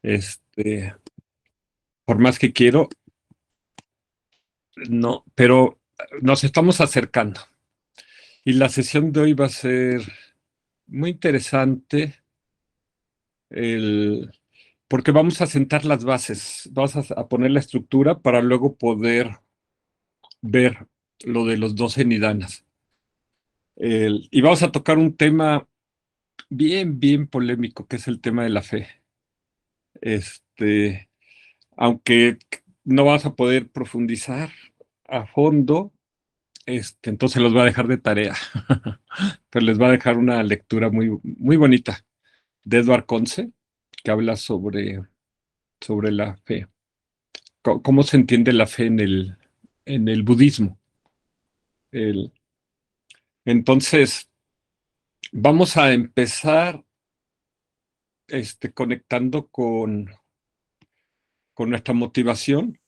Este, por más que quiero, no, pero nos estamos acercando. Y la sesión de hoy va a ser muy interesante, el, porque vamos a sentar las bases, vamos a poner la estructura para luego poder ver lo de los 12 nidanas. Y vamos a tocar un tema bien, bien polémico, que es el tema de la fe. Este, aunque no vas a poder profundizar a fondo, entonces los va a dejar de tarea, pero les va a dejar una lectura muy, muy bonita de Edward Conce, que habla sobre la fe, cómo se entiende la fe en el budismo. El- entonces, vamos a empezar conectando con nuestra motivación.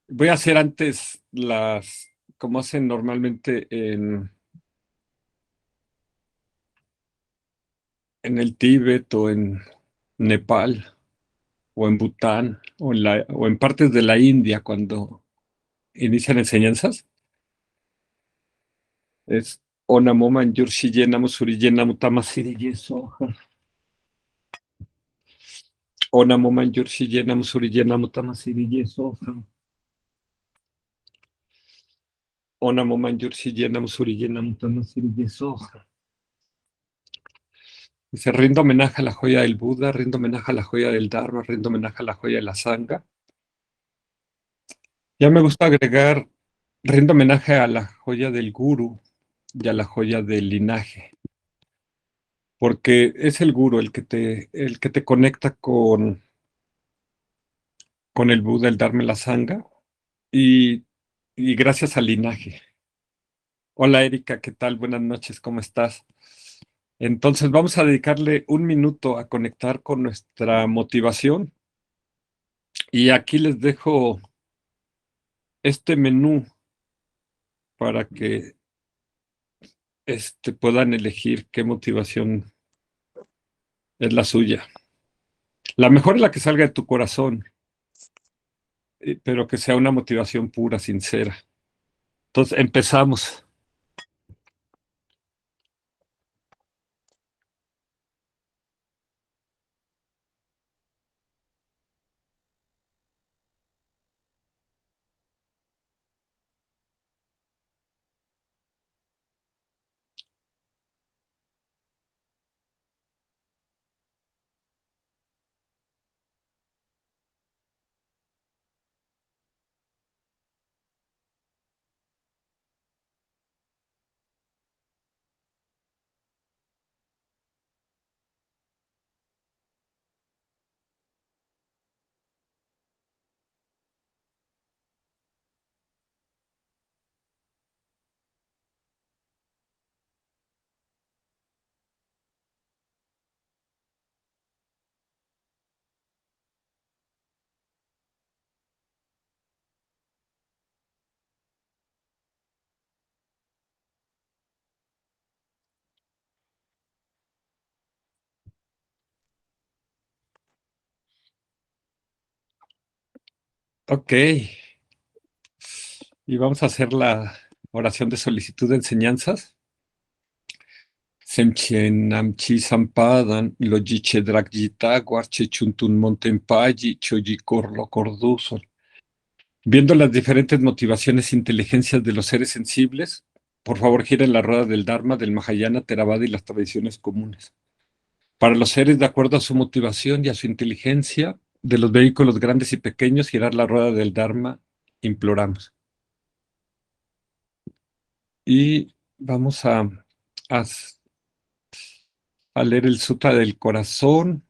Voy a hacer antes como hacen normalmente en el Tíbet o en Nepal o en Bután o en partes de la India cuando inician enseñanzas. Es Onamo Manjur Shiyenam Suriyenam Tamasiri Yeso. Onamo Manjur Shiyenam Suriyenam Tamasiri Yeso. Onamo Manjur Shiyenam Suriyenam Tamasiri Yeso. Dice, rindo homenaje a la joya del Buda, rindo homenaje a la joya del Dharma, rindo homenaje a la joya de la Sangha. Ya me gusta agregar, rindo homenaje a la joya del Guru y a la joya del linaje, porque es el Guru el que te conecta con el Buda, el Dharma y la Sangha, y, y gracias al linaje. Hola Erika, ¿qué tal? Buenas noches, ¿cómo estás? Entonces vamos a dedicarle un minuto a conectar con nuestra motivación y aquí les dejo este menú para que puedan elegir qué motivación es la suya. La mejor es la que salga de tu corazón, pero que sea una motivación pura, sincera. Entonces empezamos. Ok, y vamos a hacer la oración de solicitud de enseñanzas. Semchen namchi sampadan, lojiche dragjita, guarche chuntun montempayi, choyi corlo corduzol. Viendo las diferentes motivaciones e inteligencias de los seres sensibles, por favor giren la rueda del Dharma, del Mahayana, Theravada y las tradiciones comunes. Para los seres de acuerdo a su motivación y a su inteligencia, de los vehículos grandes y pequeños, girar la rueda del Dharma, imploramos. Y vamos a, a leer el Sutra del Corazón.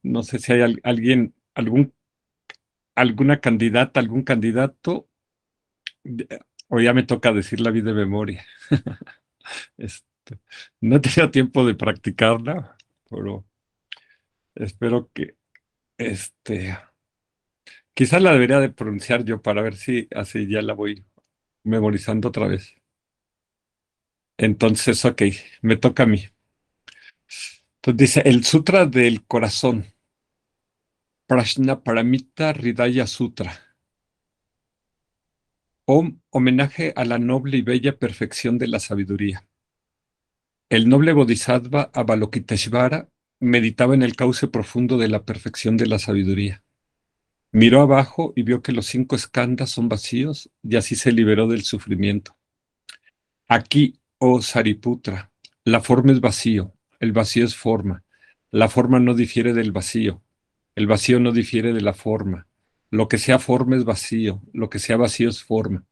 No sé si hay alguien, alguna candidata, algún candidato, o ya me toca decir la vida de memoria. Este, no he tenido tiempo de practicarla, pero espero que este, quizás la debería de pronunciar yo para ver si así ya la voy memorizando otra vez. Entonces, ok, me toca a mí. Entonces dice, el Sutra del Corazón, Prajnaparamita Hridaya Sutra, homenaje a la noble y bella perfección de la sabiduría. El noble Bodhisattva Avalokiteshvara meditaba en el cauce profundo de la perfección de la sabiduría. Miró abajo y vio que los 5 skandhas son vacíos y así se liberó del sufrimiento. Aquí, oh Sariputra, la forma es vacío, el vacío es forma. La forma no difiere del vacío, el vacío no difiere de la forma. Lo que sea forma es vacío, lo que sea vacío es forma.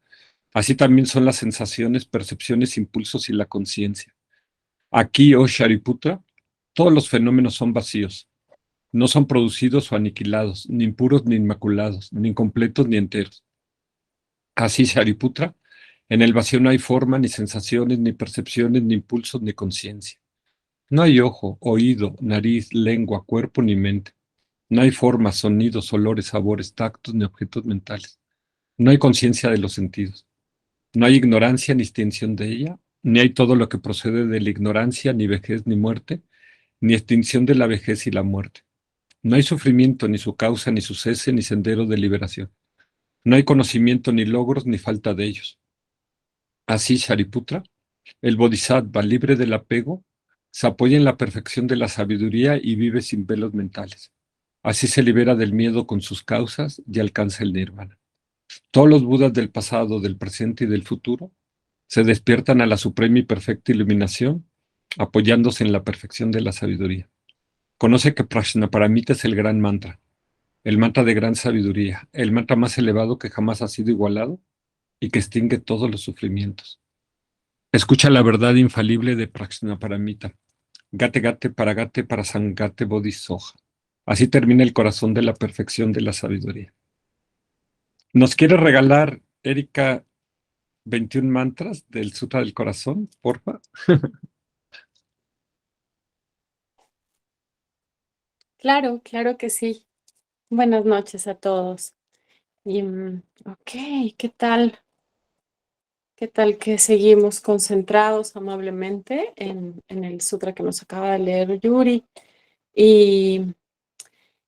Así también son las sensaciones, percepciones, impulsos y la conciencia. Aquí, oh Shariputra, todos los fenómenos son vacíos. No son producidos o aniquilados, ni impuros ni inmaculados, ni incompletos ni enteros. Así, Shariputra, en el vacío no hay forma, ni sensaciones, ni percepciones, ni impulsos, ni conciencia. No hay ojo, oído, nariz, lengua, cuerpo, ni mente. No hay formas, sonidos, olores, sabores, tactos, ni objetos mentales. No hay conciencia de los sentidos. No hay ignorancia ni extinción de ella, ni hay todo lo que procede de la ignorancia, ni vejez, ni muerte, ni extinción de la vejez y la muerte. No hay sufrimiento, ni su causa, ni su cese, ni sendero de liberación. No hay conocimiento, ni logros, ni falta de ellos. Así, Shariputra, el Bodhisattva, libre del apego, se apoya en la perfección de la sabiduría y vive sin velos mentales. Así se libera del miedo con sus causas y alcanza el nirvana. Todos los Budas del pasado, del presente y del futuro se despiertan a la suprema y perfecta iluminación, apoyándose en la perfección de la sabiduría. Conoce que Prajnaparamita es el gran mantra, el mantra de gran sabiduría, el mantra más elevado que jamás ha sido igualado y que extingue todos los sufrimientos. Escucha la verdad infalible de Prajnaparamita. Gate Gate Paragate Parasangate Bodhisoja. Así termina el corazón de la perfección de la sabiduría. ¿Nos quiere regalar, Erika, 21 mantras del Sutra del Corazón, porfa? Claro, claro que sí. Buenas noches a todos. Y, ok, ¿qué tal? ¿Qué tal que seguimos concentrados amablemente en el sutra que nos acaba de leer Yuri? Y,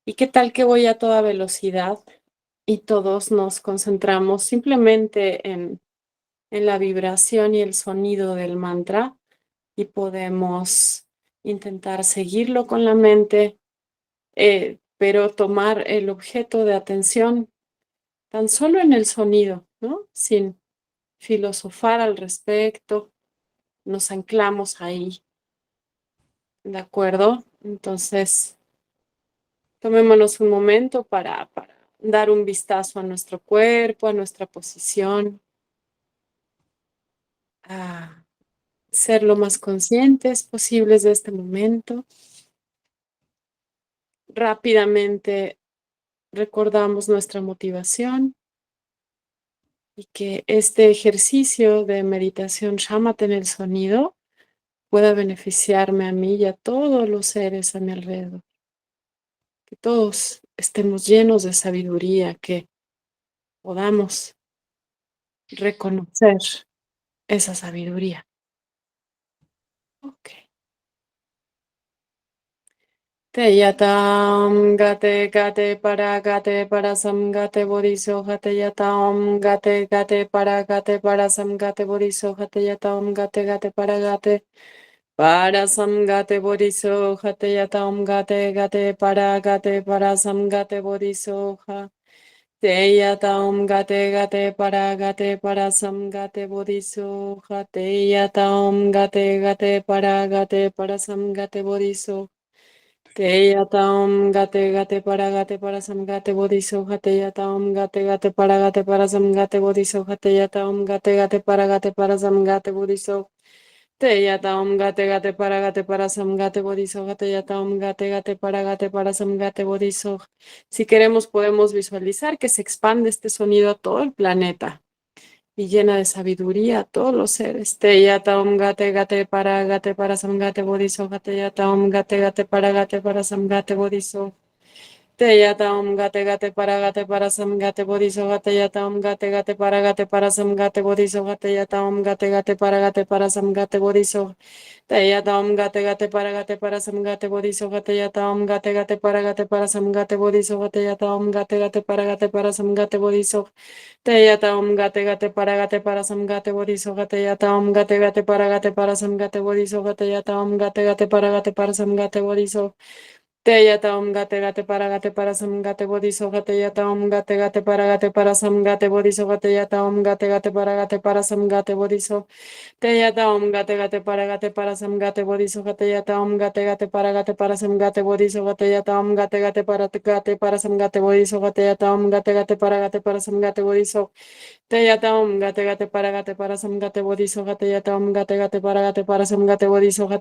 ¿Y qué tal que voy a toda velocidad y todos nos concentramos simplemente en la vibración y el sonido del mantra y podemos intentar seguirlo con la mente, pero tomar el objeto de atención tan solo en el sonido, ¿no? Sin filosofar al respecto, nos anclamos ahí, ¿de acuerdo? Entonces, tomémonos un momento para dar un vistazo a nuestro cuerpo, a nuestra posición, a ser lo más conscientes posibles de este momento. Rápidamente recordamos nuestra motivación y que este ejercicio de meditación Shamatha en el sonido pueda beneficiarme a mí y a todos los seres a mi alrededor. Que todos estemos llenos de sabiduría, que podamos reconocer esa sabiduría. Ok. Te yatam gate gate para sam gate bodiso hate yatam gate para sam gate bodiso hate yatam gate para sam gate bodiso hate yatam gate para sam gate bodiso ha te yatam gate para sam gate bodiso ha te yatam gate para sam gate bodiso te yatam gate para sam gate bodiso ha te yatam gate para sam gate bodiso ha te yatam gate para sam gate bodiso te yatam gate para sam gate bodiso ha te yatam gate para sam gate bodiso. Si queremos podemos visualizar que se expande este sonido a todo el planeta y llena de sabiduría a todos los seres. Te yatam gate para sam gate bodiso ha te yatam gate para sam gate bodiso. Te yata om gate gate paragate parasam gate bodiso gate yata om gate gate paragate parasam gate bodiso gate yata om gate gate paragate parasam gate bodiso te yata om gate gate paragate parasam gate bodiso gate yata om gate gate paragate parasam gate bodiso gate yata om gate gate paragate parasam gate bodiso te yata om gate gate paragate parasam gate bodiso gate yata om gate gate paragate parasam gate bodiso gate yata om gate gate paragate parasam gate bodiso te yata om gate gate para gate para sam gate bodiso gate yata om gate gate para gate para sam gate bodiso gate yata om gate gate para gate para sam gate bodiso te yata om gate gate para gate para sam gate bodiso gate yata om gate gate para gate para sam gate bodiso gate yata om gate gate para sam gate bodiso gate yata om gate gate para gate para sam gate bodiso te yata om gate gate para sam gate bodiso gate yata om gate gate para sam gate bodiso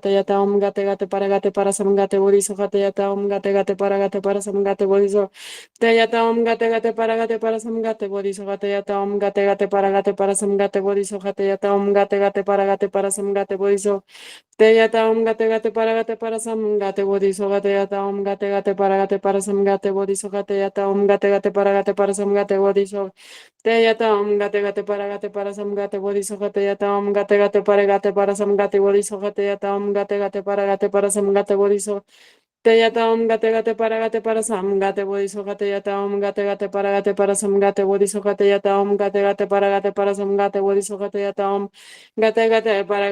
gate yata om gate gate para sam gate bodiso gate yata om gate gate para sam gate bodiso te yata om gate gate para sam gate bodiso gate yata om gate gate para sam gate bodiso gate yata om gate gate para sam gate bodiso te yata om gate gate para sam gate bodiso gate yata om gate gate para sam gate bodiso gate yata om gate gate para sam gate bodiso te yata om gate gate para sam gate bodiso gate yata om gate gate para sam gate bodiso gate yata om gate gate para sam gate bodiso te yata om gate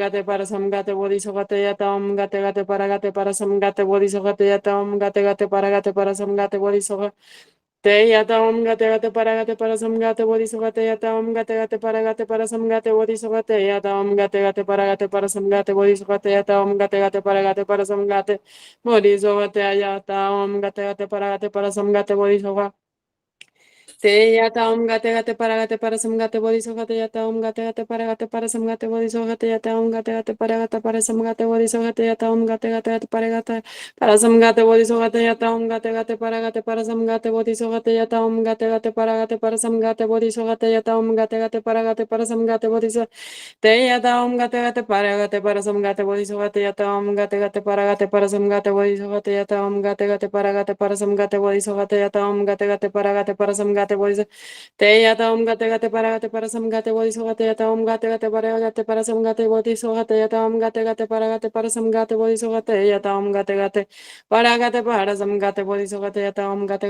gate para sam gate bodiso gate yata om gate gate para sam gate bodiso gate yata om gate gate para sam gate bodiso gate yata om gate gate para sam gate bodiso gate yata om gate gate para sam gate bodiso gate yata om gate gate para sam gate bodiso te yata om gate gate para sam gate bodiso gate yata om gate gate para sam gate bodiso gate yata om gate gate para sam gate bodiso gate yata om gate gate para sam gate bodiso gate yata om gate gate para sam gate bodiso gate te yata om gate para sam gate bodiso gate yata om gate para sam gate bodiso gate yata om gate para sam gate bodiso gate yata om gate para sam gate bodiso gate yata om gate para sam gate bodiso gate yata om gate para sam gate bodiso gate yata om gate para sam gate bodiso te yata om para sam gate bodiso gate yata om gate para sam gate bodiso gate yata om para sam gate bodiso gate yata om para sam gate bodiso te yata om para sam gate bodiso gate yata om para sam gate bodiso gate yata om para sam gate bodiso gate yata om para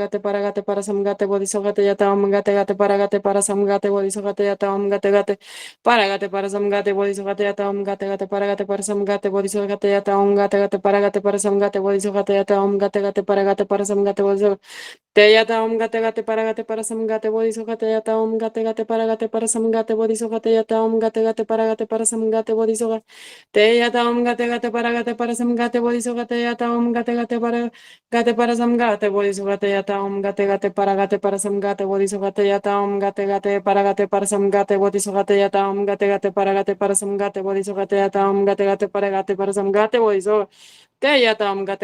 sam gate bodiso gate yata om para sam gate bodiso gate yata om para sam gate bodiso gate yata om para sam gate bodiso gate yata om para sam gate bodiso gate yata om para sam gate bodiso gate yata om para sam gate bodiso te yata om para sam gate bodiso gate yata om para sam gate bodiso gate yata om para sam gate bodiso gate te yata om para sam gate bodiso gate yata om para sam gate bodiso gate yata om para sam gate bodiso gate yata om para sam gate bodiso gate yata om para sam gate bodiso gate yata om para sam gate bodiso te yata om para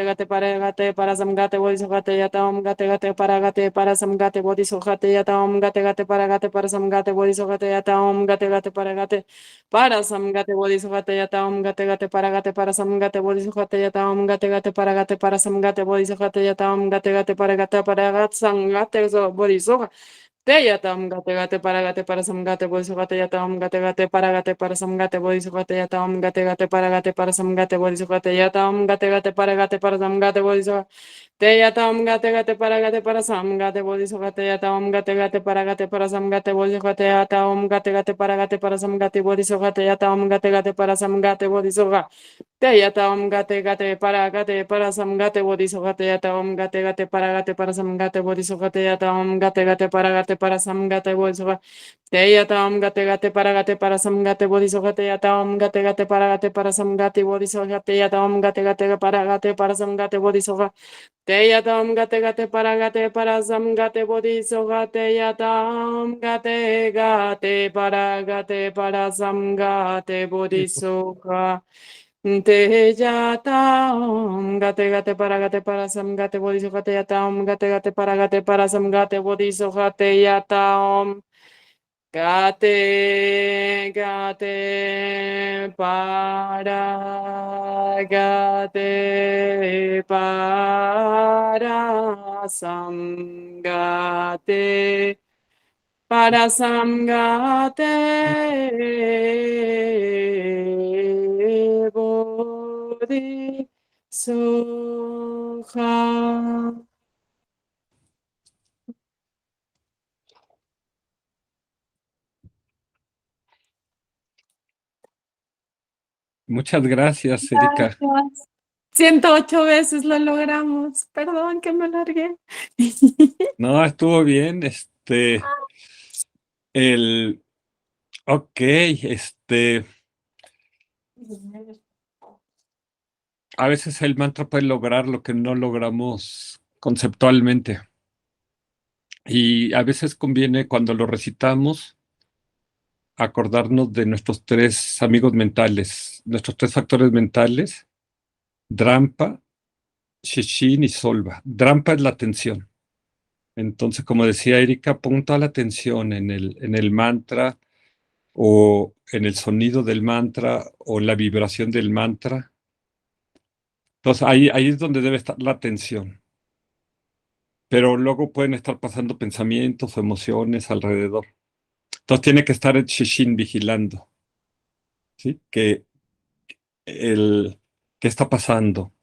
sam gate bodiso gate yata om para sam gate bodiso gate yata om para sam gate bodiso gate yata om para sam gate bodiso gate yata om para sam gate bodiso gate yata om para sam gate bodiso gate yata om para sam gate bodiso te yatam para samgate bodiso gate yatam para samgate bodiso gate yatam para samgate bodiso gate yatam para samgate bodiso te yatam para samgate bodiso gate yatam para samgate bodiso gate yatam para samgate bodiso gate yatam para samgate bodiso gate te yatam para samgate bodiso gate yatam para samgate bodiso gate yatam para samgate bodiso gate te yatam para samgate bodiso gate yatam para samgate bodiso gate yatam para samgate bodiso gate te yatam para samgate bodiso gate yatam para samgate bodiso gate te yata gate para sam gate bodiso gate yata gate para sam gate bodiso gate yata Gate, gate, para, samgate, para samgate, bodhi, soha. Muchas gracias, Erika. Gracias. 108 veces lo logramos. Perdón que me largué. No, estuvo bien. El, ok, a veces el mantra puede lograr lo que no logramos conceptualmente. Y a veces conviene cuando lo recitamos acordarnos de nuestros tres amigos mentales, nuestros tres factores mentales, Drampa, Shishin y Solva. Drampa es la atención. Entonces, como decía Erika, pon toda la atención en el mantra o en el sonido del mantra o la vibración del mantra. Entonces, ahí es donde debe estar la atención. Pero luego pueden estar pasando pensamientos o emociones alrededor. Entonces, tiene que estar el Shishin vigilando, ¿sí? ¿Qué está pasando?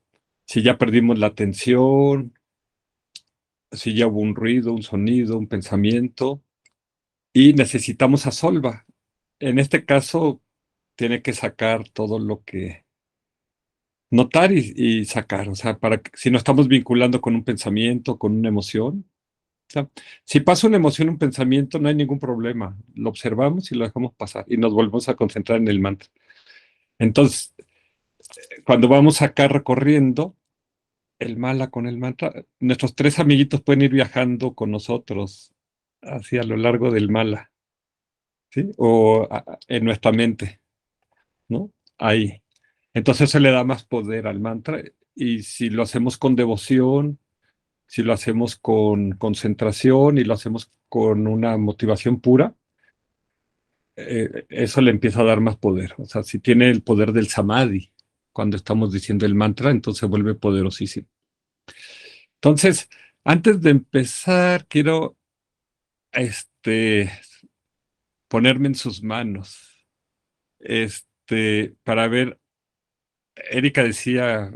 Si ya perdimos la atención, si ya hubo un ruido, un sonido, un pensamiento, y necesitamos a Solva. En este caso, tiene que sacar todo lo que notar y sacar, o sea, si no estamos vinculando con un pensamiento, con una emoción. O sea, si pasa una emoción, un pensamiento, no hay ningún problema. Lo observamos y lo dejamos pasar y nos volvemos a concentrar en el mantra. Entonces, cuando vamos acá recorriendo el mala con el mantra, nuestros tres amiguitos pueden ir viajando con nosotros hacia lo largo del mala, ¿sí? En nuestra mente, ¿no? Ahí. Entonces se le da más poder al mantra y si lo hacemos con devoción, si lo hacemos con concentración y lo hacemos con una motivación pura, eso le empieza a dar más poder. O sea, si tiene el poder del samadhi, cuando estamos diciendo el mantra, entonces se vuelve poderosísimo. Entonces, antes de empezar, quiero este, ponerme en sus manos, para ver, Erika decía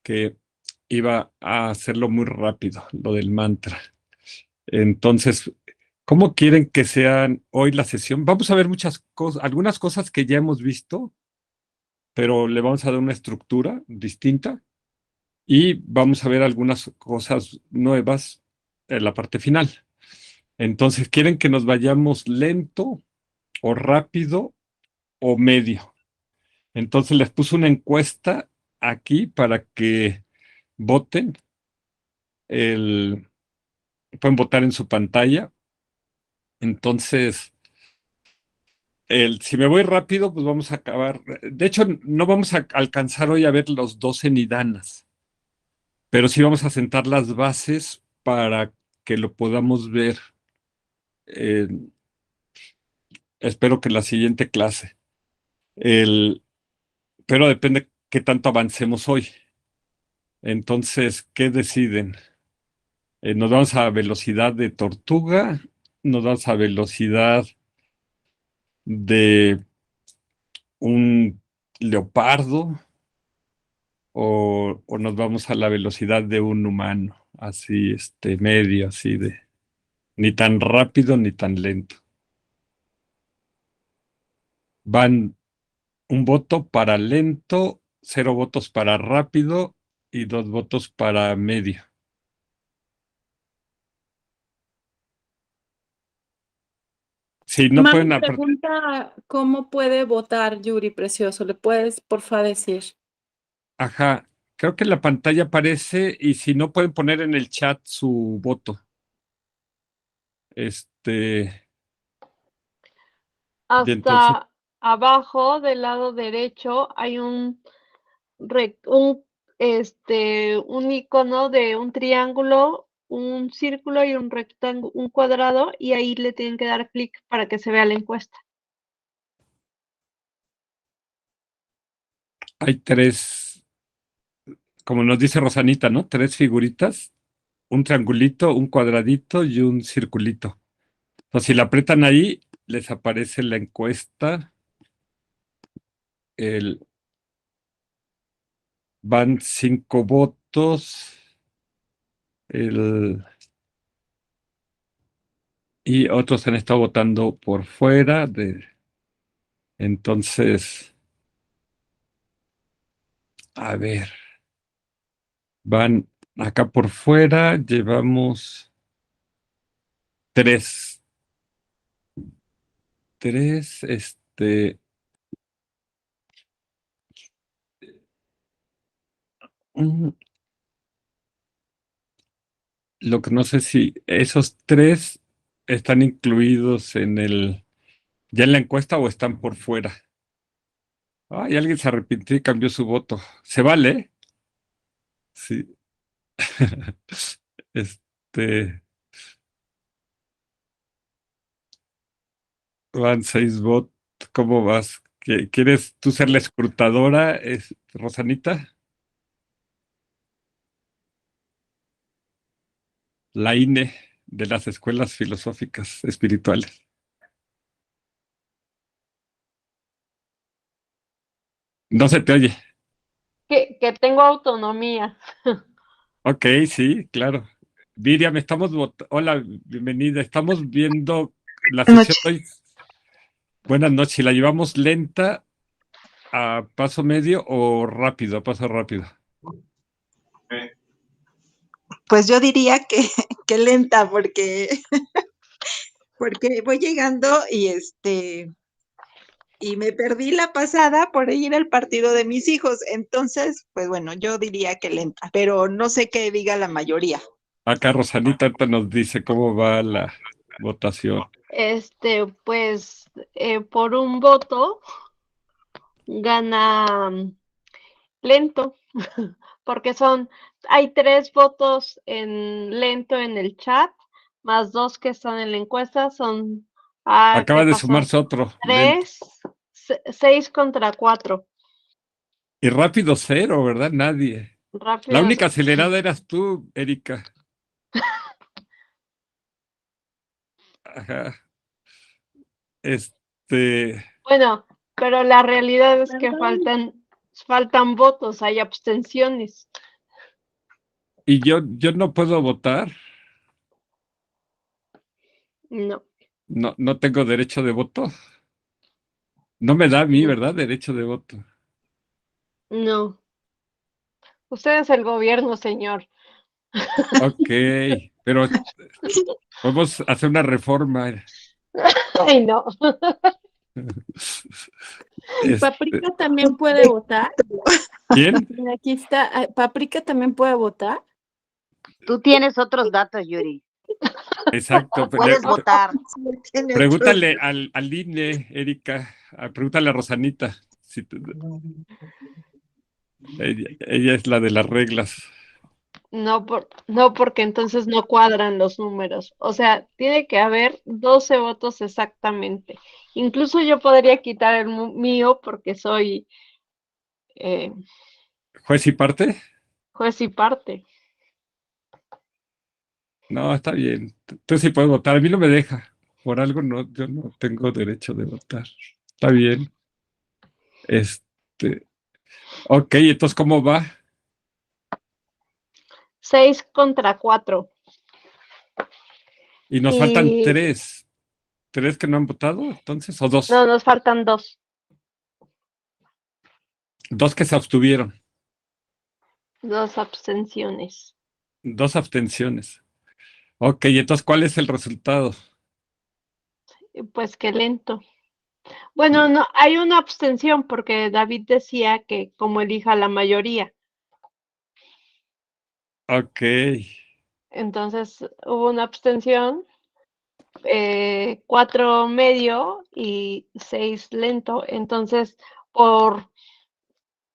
que iba a hacerlo muy rápido, lo del mantra. Entonces, ¿cómo quieren que sean hoy la sesión? Vamos a ver muchas cosas, algunas cosas que ya hemos visto, pero le vamos a dar una estructura distinta y vamos a ver algunas cosas nuevas en la parte final. Entonces, ¿quieren que nos vayamos lento o rápido o medio? Entonces les puse una encuesta aquí para que voten. El, pueden votar en su pantalla. Entonces, si me voy rápido, pues vamos a acabar. De hecho, no vamos a alcanzar hoy a ver los 12 nidanas, pero sí vamos a sentar las bases para que lo podamos ver. eh, espero que en la siguiente clase. El, pero depende qué tanto avancemos hoy. Entonces, ¿qué deciden? Nos vamos a velocidad de tortuga, nos vamos a velocidad de un leopardo o nos vamos a la velocidad de un humano, así, medio, así de, ni tan rápido ni tan lento. Van un voto para lento, 0 votos para rápido y 2 votos para medio. Si no Mami pueden apretar, pregunta cómo puede votar Yuri Precioso. ¿Le puedes, porfa, decir? ajá, creo que la pantalla aparece y si no pueden poner en el chat su voto. Este, y entonces, Hasta abajo del lado derecho hay un icono de un triángulo un círculo y un rectángulo, un cuadrado, y ahí le tienen que dar clic para que se vea la encuesta. Hay tres, como nos dice Rosanita, ¿no? Tres figuritas, un triangulito, un cuadradito y un circulito. Entonces, si la aprietan ahí, les aparece la encuesta. Van 5 votos. Y otros han estado votando por fuera. Entonces, a ver, van acá por fuera, llevamos tres. Tres, mm, lo que no sé si esos tres están incluidos ya en la encuesta o están por fuera. Ay, alguien se arrepintió y cambió su voto. ¿Se vale? Sí. Este, van 6 votos. ¿Cómo vas? ¿Quieres tú ser la escrutadora, Rosanita? La INE de las escuelas filosóficas espirituales. No se te oye. Que tengo autonomía. Ok, sí, claro. Miriam, hola, bienvenida. Estamos viendo la sesión Noche. hoy. Buenas noches. ¿La llevamos lenta a paso medio o rápido, a paso rápido? Pues yo diría que lenta, porque voy llegando y me perdí la pasada por ir al partido de mis hijos. Entonces, pues bueno, yo diría que lenta, pero no sé qué diga la mayoría. Acá Rosanita ahorita nos dice cómo va la votación. Pues por un voto gana lento, porque hay 3 votos en lento en el chat, más 2 que están en la encuesta, Acaba ¿qué de pasó? sumarse otro. 3, 6 contra 4. Y rápido cero, ¿verdad? Nadie. La Rápido. única acelerada eras tú, Erika. Ajá. Bueno, pero la realidad es que faltan votos, hay abstenciones. Y yo no puedo votar. No, No, no tengo derecho de voto. No me da a mí, ¿verdad? Derecho de voto. no. Usted es el gobierno, señor. Ok, pero podemos hacer una reforma. Ay, no. Paprika también puede votar. ¿Quién? Mira, aquí está. Paprika también puede votar. Tú tienes otros datos, Yuri. Exacto. Puedes votar. Pregúntale al INE, Erika. Pregúntale a Rosanita. Ella es la de las reglas. No, no, porque entonces no cuadran los números. O sea, tiene que haber 12 votos exactamente. Incluso yo podría quitar el mío porque soy ¿Juez y parte? juez y parte. No, está bien. Tú sí puedes votar. A mí no me deja. Por algo no, yo no tengo derecho de votar. Está bien. Ok, entonces, ¿cómo va? 6 contra 4. Y nos faltan tres. ¿Tres que no han votado, entonces? ¿O dos? No, nos faltan 2. Dos que se abstuvieron. 2 abstenciones. 2 abstenciones. Ok, entonces, ¿cuál es el resultado? Pues qué lento. Bueno, no, hay una abstención porque David decía que como elija la mayoría. Ok. Entonces hubo una abstención, 4 medio y 6 lento. Entonces, por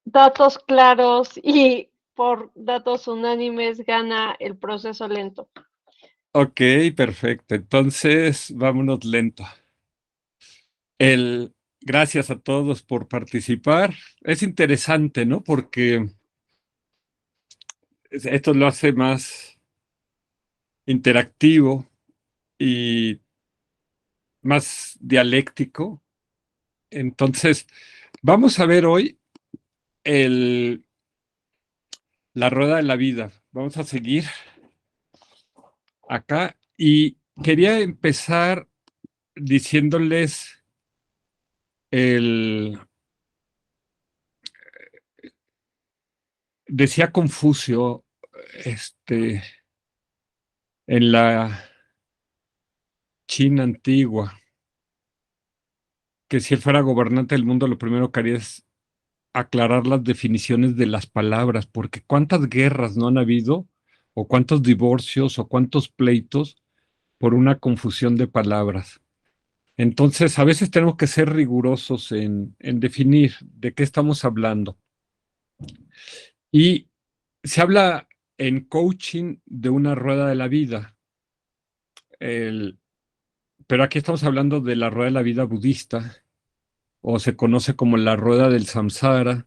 datos claros y por datos unánimes gana el proceso lento. Ok, perfecto. Entonces, vámonos lento. Gracias a todos por participar. Es interesante, ¿no? Porque esto lo hace más interactivo y más dialéctico. Entonces, vamos a ver hoy el, la rueda de la vida. Vamos a seguir acá y quería empezar diciéndoles el, decía Confucio, en la China antigua, que si él fuera gobernante del mundo, lo primero que haría es aclarar las definiciones de las palabras, porque cuántas guerras no han habido, o cuántos divorcios, o cuántos pleitos por una confusión de palabras. Entonces, a veces tenemos que ser rigurosos en definir de qué estamos hablando. Y se habla en coaching de una rueda de la vida, pero aquí estamos hablando de la rueda de la vida budista, o se conoce como la rueda del samsara,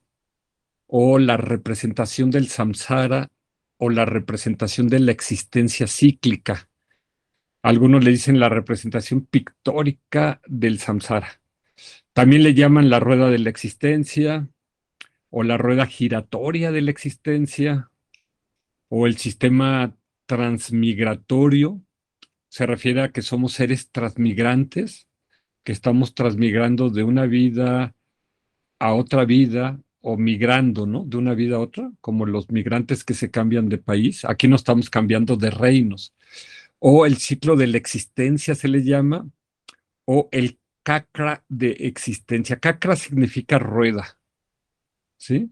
o la representación del samsara, o la representación de la existencia cíclica. Algunos le dicen la representación pictórica del samsara. También le llaman la rueda de la existencia, o la rueda giratoria de la existencia, o el sistema transmigratorio. Se refiere a que somos seres transmigrantes, que estamos transmigrando de una vida a otra vida o migrando, ¿no? De una vida a otra, como los migrantes que se cambian de país. Aquí no estamos cambiando de reinos. O el ciclo de la existencia se le llama, o el cacra de existencia. Cacra significa rueda, ¿sí?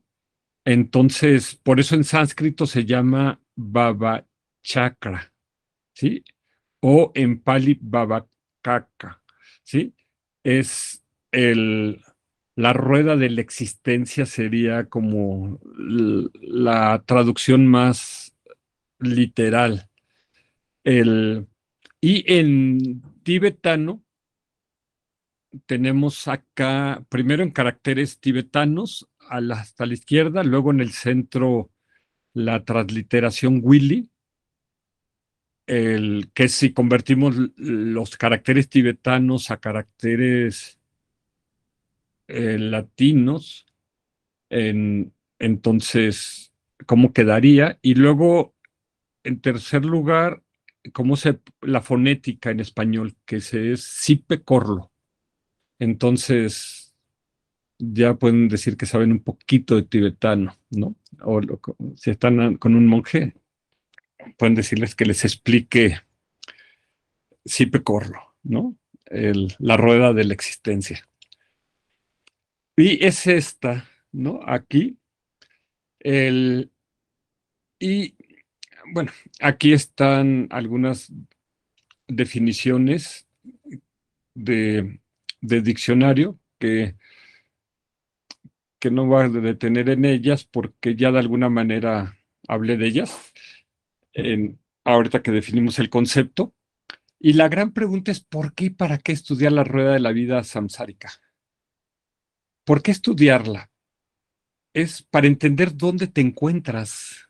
Entonces, por eso en sánscrito se llama Baba Chakra, ¿sí? O en Pali Baba Kaka, ¿sí? Es el, la rueda de la existencia sería como la traducción más literal. El, y en tibetano tenemos acá, primero en caracteres tibetanos, hasta la izquierda, luego en el centro la transliteración Willy, que si convertimos los caracteres tibetanos a caracteres latinos, entonces, ¿cómo quedaría? Y luego, en tercer lugar, la fonética en español, que es Sipe Corlo. Entonces, ya pueden decir que saben un poquito de tibetano, ¿no? Si están con un monje, pueden decirles que les explique Sipe Corlo, ¿no? La rueda de la existencia. Y es esta, ¿no? Aquí, el, y bueno, aquí están algunas definiciones de, de diccionario que no voy a detener en ellas porque ya de alguna manera hablé de ellas ahorita que definimos el concepto. Y la gran pregunta es ¿por qué y para qué estudiar la rueda de la vida samsárica? ¿Por qué estudiarla? Es para entender dónde te encuentras,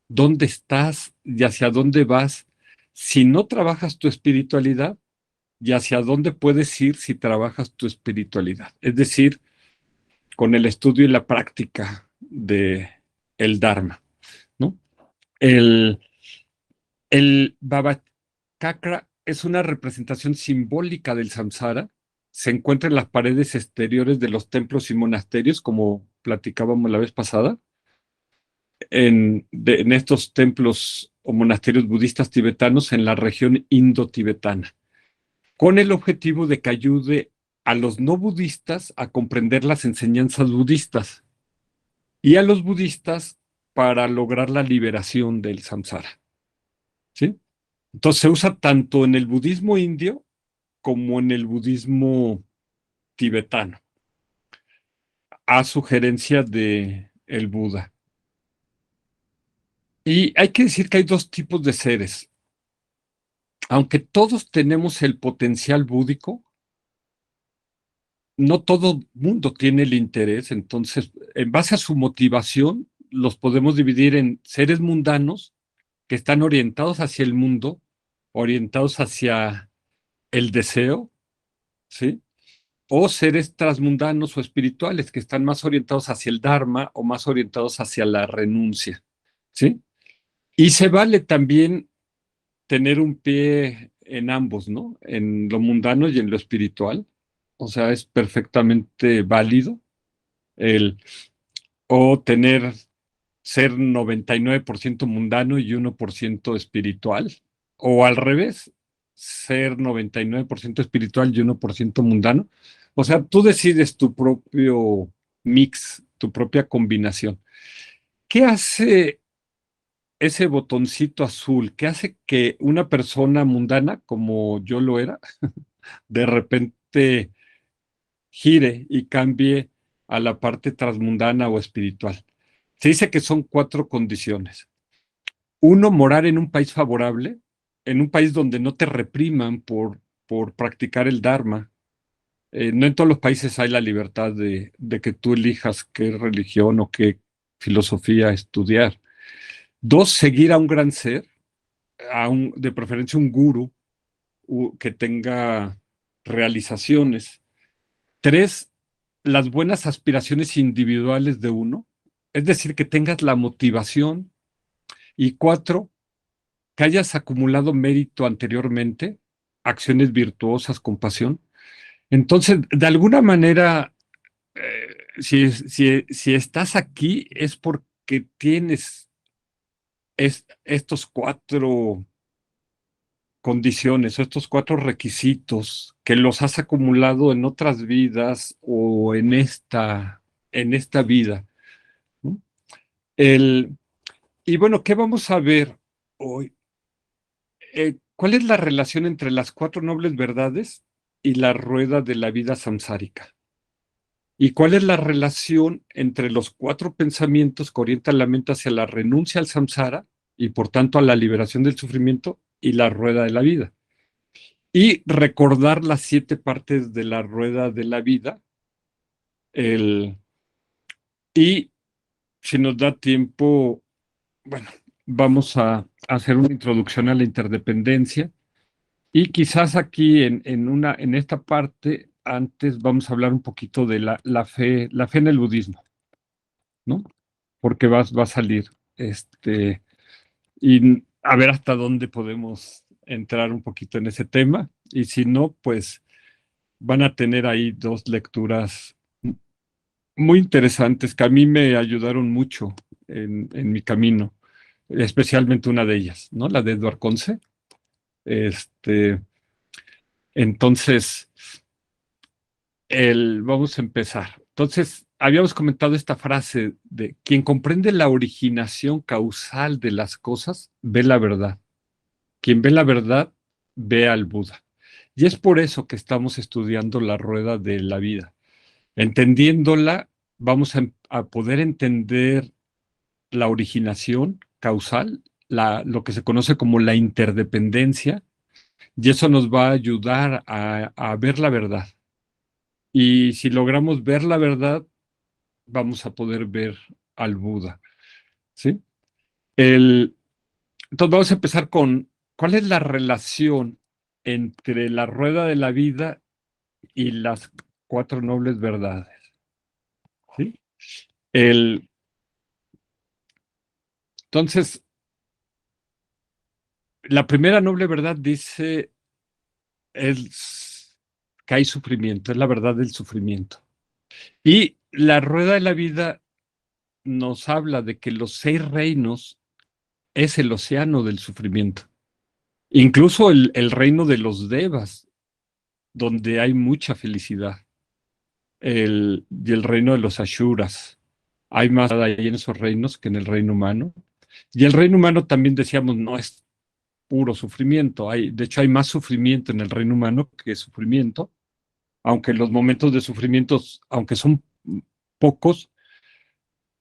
dónde estás y hacia dónde vas si no trabajas tu espiritualidad y hacia dónde puedes ir si trabajas tu espiritualidad. Es decir, con el estudio y la práctica de el Dharma, ¿no? El, el Baba Chakra es una representación simbólica del samsara. Se encuentra en las paredes exteriores de los templos y monasterios, como platicábamos la vez pasada, en estos templos o monasterios budistas tibetanos en la región indo-tibetana, con el objetivo de que ayude a los no budistas a comprender las enseñanzas budistas y a los budistas para lograr la liberación del samsara, ¿sí? Entonces se usa tanto en el budismo indio como en el budismo tibetano, a sugerencia de el Buda. Y hay que decir que hay dos tipos de seres. aunque todos tenemos el potencial búdico, no todo mundo tiene el interés, entonces, en base a su motivación, los podemos dividir en seres mundanos que están orientados hacia el mundo, orientados hacia el deseo, ¿sí? O seres transmundanos o espirituales que están más orientados hacia el Dharma o más orientados hacia la renuncia, ¿sí? Y se vale también tener un pie en ambos, ¿no? En lo mundano y en lo espiritual. O sea, es perfectamente válido el o tener ser 99% mundano y 1% espiritual, o al revés, ser 99% espiritual y 1% mundano. O sea, tú decides tu propio mix, tu propia combinación. ¿Qué hace ese botoncito azul? ¿Qué hace que una persona mundana, como yo lo era, de repente gire y cambie a la parte transmundana o espiritual? Se dice que son 4 condiciones. Uno, morar en un país favorable, en un país donde no te repriman por practicar el Dharma. No en todos los países hay la libertad de que tú elijas qué religión o qué filosofía estudiar. Dos, seguir a un gran ser, de preferencia un guru que tenga realizaciones. Tres, las buenas aspiraciones individuales de uno, es decir, que tengas la motivación. Y cuatro, que hayas acumulado mérito anteriormente, acciones virtuosas, compasión. Entonces, de alguna manera, si estás aquí es porque tienes estos 4 condiciones o estos 4 requisitos que los has acumulado en otras vidas o en esta vida, ¿no? El, y bueno, ¿qué vamos a ver hoy? ¿Cuál es la relación entre las 4 nobles verdades y la rueda de la vida samsárica? ¿Y cuál es la relación entre los 4 pensamientos que orientan la mente hacia la renuncia al samsara y por tanto a la liberación del sufrimiento y la rueda de la vida? Y recordar las 7 partes de la rueda de la vida. El, y si nos da tiempo, bueno, vamos a hacer una introducción a la interdependencia. Y quizás aquí en esta parte, antes vamos a hablar un poquito de la fe en el budismo, ¿no? Porque va a salir, y a ver hasta dónde podemos entrar un poquito en ese tema. Y si no, pues van a tener ahí 2 lecturas muy interesantes que a mí me ayudaron mucho en mi camino, especialmente una de ellas, ¿no? La de Edward Conce. Entonces, vamos a empezar. Entonces, habíamos comentado esta frase de quien comprende la originación causal de las cosas, ve la verdad. Quien ve la verdad, ve al Buda. Y es por eso que estamos estudiando la rueda de la vida. Entendiéndola, vamos a poder entender la originación causal, lo que se conoce como la interdependencia, y eso nos va a ayudar a ver la verdad. Y si logramos ver la verdad, vamos a poder ver al Buda, ¿sí? Entonces vamos a empezar con, ¿cuál es la relación entre la rueda de la vida y las 4 nobles verdades? ¿Sí? El, entonces, la primera noble verdad dice que hay sufrimiento, es la verdad del sufrimiento. Y la rueda de la vida nos habla de que los 6 reinos es el océano del sufrimiento. Incluso el reino de los devas, donde hay mucha felicidad. Y el reino de los ashuras. Hay más ahí en esos reinos que en el reino humano. Y el reino humano también decíamos, no es puro sufrimiento. De hecho, hay más sufrimiento en el reino humano que sufrimiento, aunque los momentos de sufrimiento, aunque son pocos,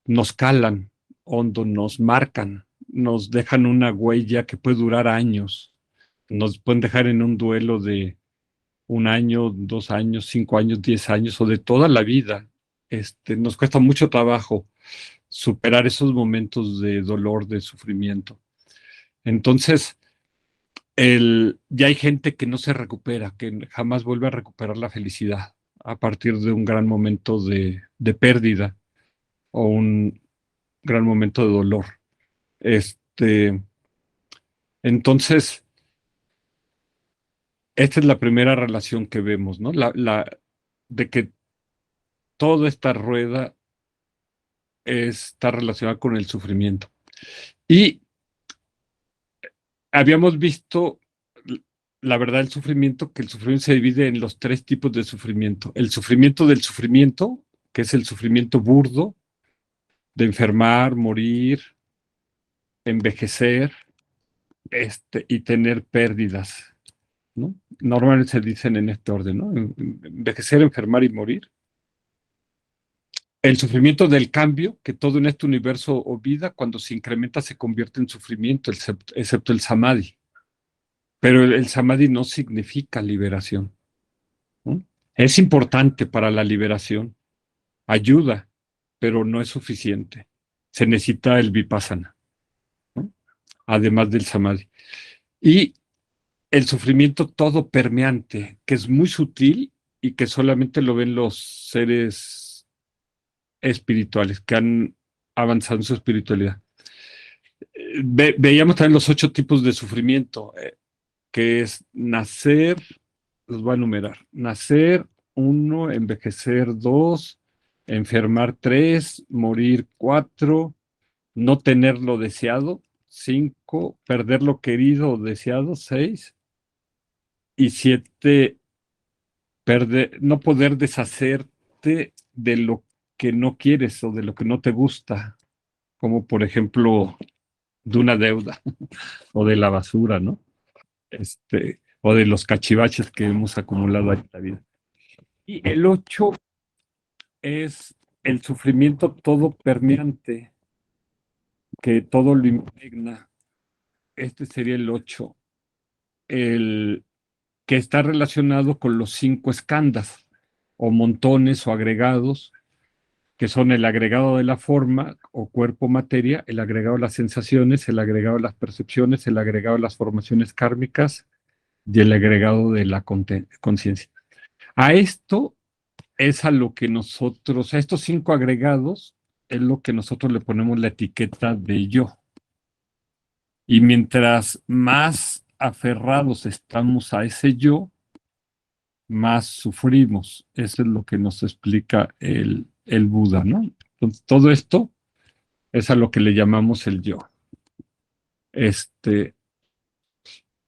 nos calan hondo, nos marcan, nos dejan una huella que puede durar años. Nos pueden dejar en un duelo de 1 año, 2 años, 5 años, 10 años o de toda la vida. Nos cuesta mucho trabajo superar esos momentos de dolor, de sufrimiento. Entonces, ya hay gente que no se recupera, que jamás vuelve a recuperar la felicidad a partir de un gran momento de pérdida o un gran momento de dolor. Entonces, esta es la primera relación que vemos, ¿no? De que toda esta rueda está relacionada con el sufrimiento. Y habíamos visto, la verdad, que el sufrimiento se divide en los 3 tipos de sufrimiento. El sufrimiento del sufrimiento, que es el sufrimiento burdo, de enfermar, morir, envejecer, y tener pérdidas, ¿no? Normalmente se dicen en este orden, ¿no? Envejecer, enfermar y morir. El sufrimiento del cambio, que todo en este universo o vida, cuando se incrementa, se convierte en sufrimiento, excepto el samadhi. Pero el samadhi no significa liberación, ¿no? Es importante para la liberación, ayuda, pero no es suficiente. Se necesita el vipassana, ¿no? Además del samadhi. Y el sufrimiento todo permeante, que es muy sutil y que solamente lo ven los seres espirituales que han avanzado en su espiritualidad. Veíamos también los 8 tipos de sufrimiento, que es nacer, los voy a enumerar: nacer 1, envejecer 2, enfermar 3, morir 4, no tener lo deseado 5, perder lo querido o deseado 6, y 7, no poder deshacerte de lo que no quieres o de lo que no te gusta, como por ejemplo de una deuda o de la basura, ¿no? O de los cachivaches que hemos acumulado en la vida. Y el 8 es el sufrimiento todo permeante, que todo lo impregna. Este sería el 8, el que está relacionado con los 5 eskandas, o montones o agregados, que son el agregado de la forma o cuerpo materia, el agregado de las sensaciones, el agregado de las percepciones, el agregado de las formaciones kármicas y el agregado de la conciencia. A esto es a lo que nosotros, a estos 5 agregados, es lo que nosotros le ponemos la etiqueta de yo. Y mientras más aferrados estamos a ese yo, más sufrimos. Eso es lo que nos explica el Buda, ¿no? Entonces, todo esto es a lo que le llamamos el yo.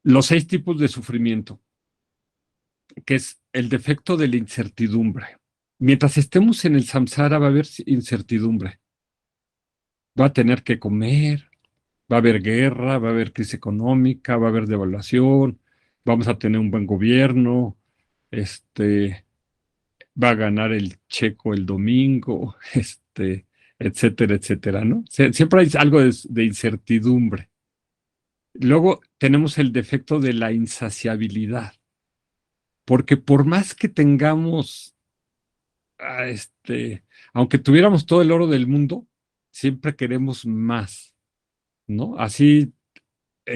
Los 6 tipos de sufrimiento, que es el defecto de la incertidumbre. Mientras estemos en el samsara va a haber incertidumbre. Va a tener que comer, va a haber guerra, va a haber crisis económica, va a haber devaluación, vamos a tener un buen gobierno, va a ganar el checo el domingo, etcétera, etcétera, ¿no? Siempre hay algo de incertidumbre. Luego tenemos el defecto de la insaciabilidad, porque por más que tengamos, aunque tuviéramos todo el oro del mundo, siempre queremos más, ¿no? Así,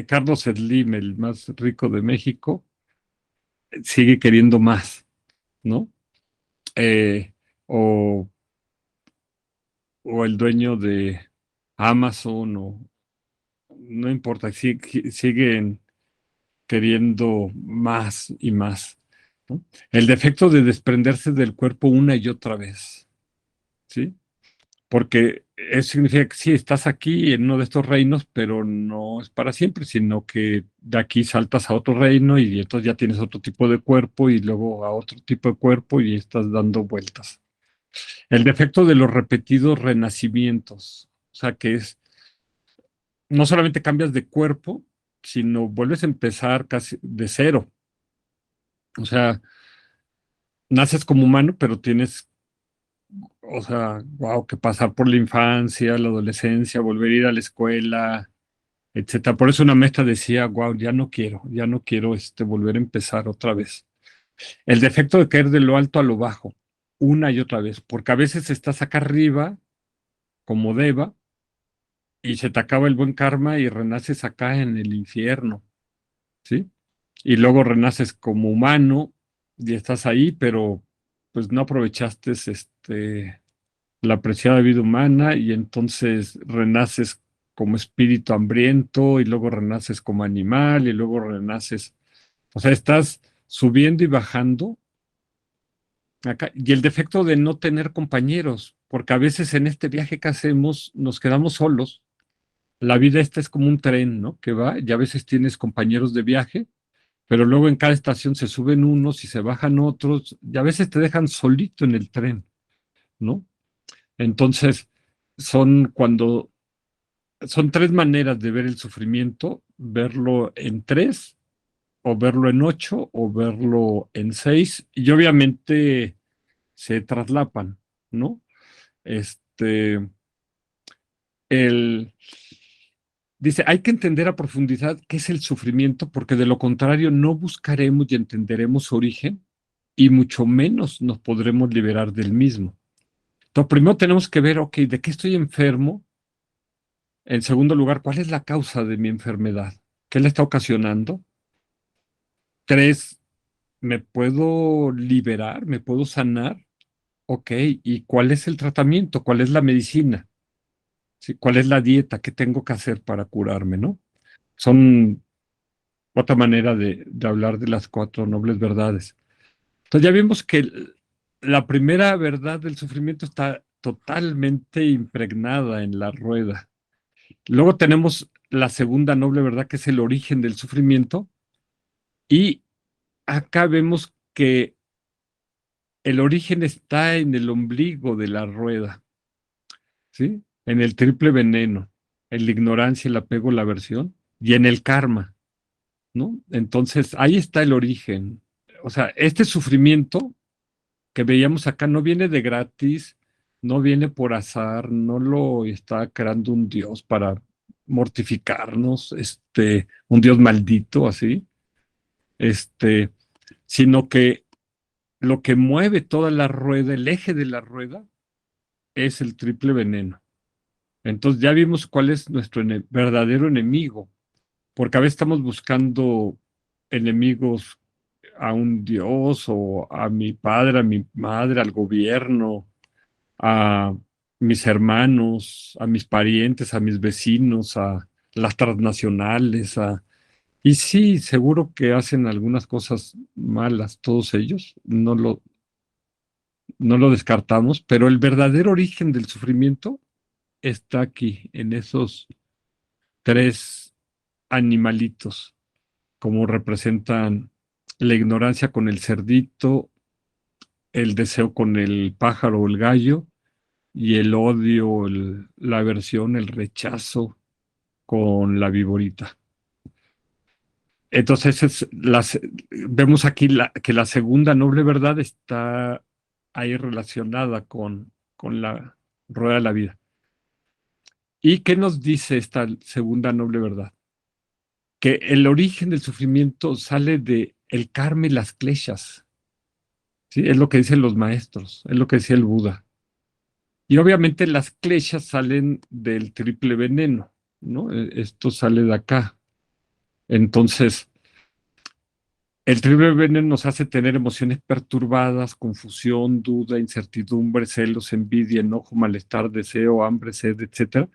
Carlos Slim, el más rico de México, sigue queriendo más, ¿no? O el dueño de Amazon, o no importa, siguen queriendo más y más, ¿no? El defecto de desprenderse del cuerpo una y otra vez, ¿sí? Porque eso significa que sí, estás aquí en uno de estos reinos, pero no es para siempre, sino que de aquí saltas a otro reino y entonces ya tienes otro tipo de cuerpo y luego a otro tipo de cuerpo y estás dando vueltas. El defecto de los repetidos renacimientos, o sea, que es, no solamente cambias de cuerpo, sino vuelves a empezar casi de cero. O sea, naces como humano, pero tienes, o sea, wow, que pasar por la infancia, la adolescencia, volver a ir a la escuela, etcétera. Por eso una maestra decía, wow, ya no quiero volver a empezar otra vez. El defecto de caer de lo alto a lo bajo, una y otra vez, porque a veces estás acá arriba, como Deva, y se te acaba el buen karma y renaces acá en el infierno, ¿sí? Y luego renaces como humano y estás ahí, pero pues no aprovechaste la preciada vida humana y entonces renaces como espíritu hambriento y luego renaces como animal y luego renaces, o sea, estás subiendo y bajando acá. Y el defecto de no tener compañeros, porque a veces en este viaje que hacemos nos quedamos solos. La vida esta es como un tren, ¿no? Que va y a veces tienes compañeros de viaje, pero luego en cada estación se suben unos y se bajan otros y a veces te dejan solito en el tren, ¿no? Entonces, son cuando son tres maneras de ver el sufrimiento: verlo en tres, o verlo en ocho, o verlo en seis, y obviamente se traslapan, ¿no? Este, el, dice, hay que entender a profundidad qué es el sufrimiento, porque de lo contrario no buscaremos y entenderemos su origen, y mucho menos nos podremos liberar del mismo. Entonces, primero tenemos que ver, ok, ¿de qué estoy enfermo? En segundo lugar, ¿cuál es la causa de mi enfermedad? ¿Qué la está ocasionando? Tres, ¿me puedo liberar? ¿Me puedo sanar? Ok, ¿y cuál es el tratamiento? ¿Cuál es la medicina? ¿Sí? ¿Cuál es la dieta? ¿Qué tengo que hacer para curarme, no? Son otra manera de hablar de las cuatro nobles verdades. Entonces ya vimos que la primera verdad del sufrimiento está totalmente impregnada en la rueda. Luego tenemos la segunda noble verdad, que es el origen del sufrimiento, y acá vemos que el origen está en el ombligo de la rueda, ¿sí? En el triple veneno, en la ignorancia, el apego, la aversión, y en el karma, ¿no? Entonces, ahí está el origen. O sea, este sufrimiento que veíamos acá no viene de gratis, no viene por azar, no lo está creando un Dios para mortificarnos, un Dios maldito así, este, sino que lo que mueve toda la rueda, el eje de la rueda, es el triple veneno. Entonces ya vimos cuál es nuestro verdadero enemigo, porque a veces estamos buscando enemigos a un Dios o a mi padre, a mi madre, al gobierno, a mis hermanos, a mis parientes, a mis vecinos, a las transnacionales, y sí, seguro que hacen algunas cosas malas todos ellos, no lo descartamos, pero el verdadero origen del sufrimiento está aquí, en esos tres animalitos, como representan la ignorancia con el cerdito, el deseo con el pájaro o el gallo, y el odio, la aversión, el rechazo con la viborita. Entonces, vemos aquí que la segunda noble verdad está ahí relacionada con la rueda de la vida. ¿Y qué nos dice esta segunda noble verdad? Que el origen del sufrimiento sale de el karma y las kleshas. ¿Sí? Es lo que dicen los maestros, es lo que decía el Buda. Y obviamente las kleshas salen del triple veneno, ¿no? Esto sale de acá. Entonces, el triple veneno nos hace tener emociones perturbadas, confusión, duda, incertidumbre, celos, envidia, enojo, malestar, deseo, hambre, sed, etcétera,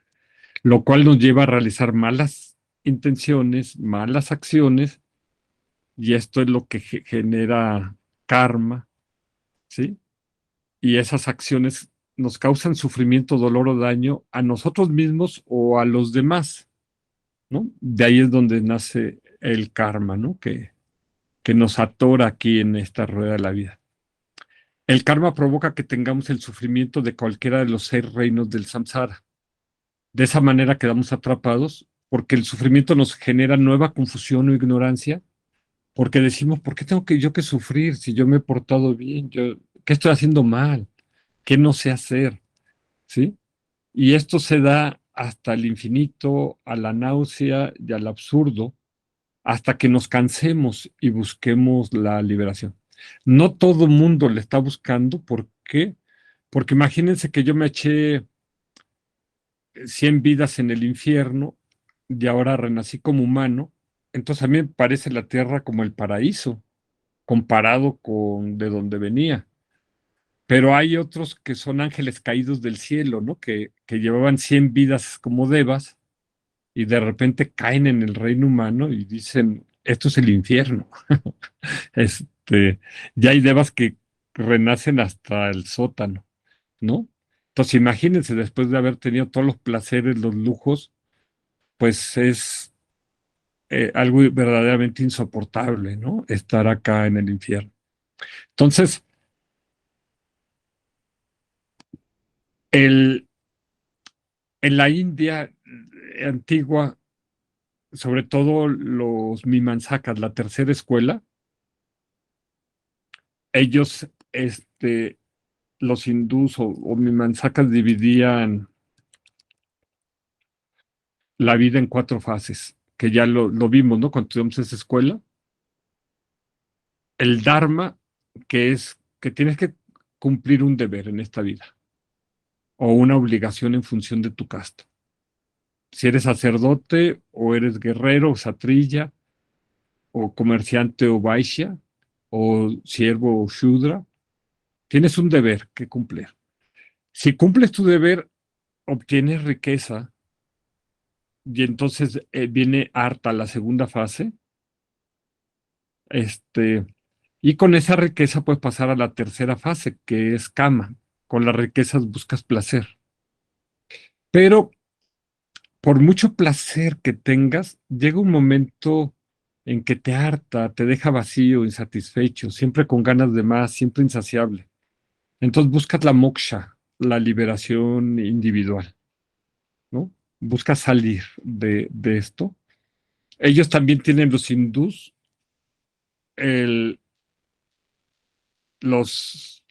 lo cual nos lleva a realizar malas intenciones, malas acciones, y esto es lo que genera karma, ¿sí? Y esas acciones nos causan sufrimiento, dolor o daño a nosotros mismos o a los demás, ¿no? De ahí es donde nace el karma, ¿no? Que nos atora aquí en esta rueda de la vida. El karma provoca que tengamos el sufrimiento de cualquiera de los 6 reinos del samsara. De esa manera quedamos atrapados, porque el sufrimiento nos genera nueva confusión o ignorancia, porque decimos, ¿por qué tengo yo que sufrir si yo me he portado bien? ¿Qué estoy haciendo mal? ¿Qué no sé hacer? ¿Sí? Y esto se da hasta el infinito, a la náusea y al absurdo, hasta que nos cansemos y busquemos la liberación. No todo mundo le está buscando. ¿Por qué? Porque imagínense que yo me eché 100 vidas en el infierno y ahora renací como humano. Entonces a mí me parece la tierra como el paraíso, comparado con de donde venía. Pero hay otros que son ángeles caídos del cielo, ¿no? Que llevaban 100 vidas como devas y de repente caen en el reino humano y dicen, esto es el infierno. Este, ya hay devas que renacen hasta el sótano, ¿no? Entonces imagínense, después de haber tenido todos los placeres, los lujos, pues es algo verdaderamente insoportable, ¿no? Estar acá en el infierno. Entonces, el, en la India antigua, sobre todo los Mimansakas, la tercera escuela, ellos, los hindús o Mimansakas dividían la vida en 4 fases, que ya lo vimos, ¿no? Cuando estudiamos esa escuela. El Dharma, que es que tienes que cumplir un deber en esta vida o una obligación en función de tu casta. Si eres sacerdote o eres guerrero o satrilla o comerciante o vaishya o siervo o shudra, tienes un deber que cumplir. Si cumples tu deber, obtienes riqueza y entonces viene harta la segunda fase. Y con esa riqueza puedes pasar a la tercera fase, que es kama. Con las riquezas buscas placer. Pero por mucho placer que tengas, llega un momento en que te harta, te deja vacío, insatisfecho, siempre con ganas de más, siempre insaciable. Entonces buscas la moksha, la liberación individual, ¿no? Buscas salir de esto. Ellos también tienen, los hindús, el, los,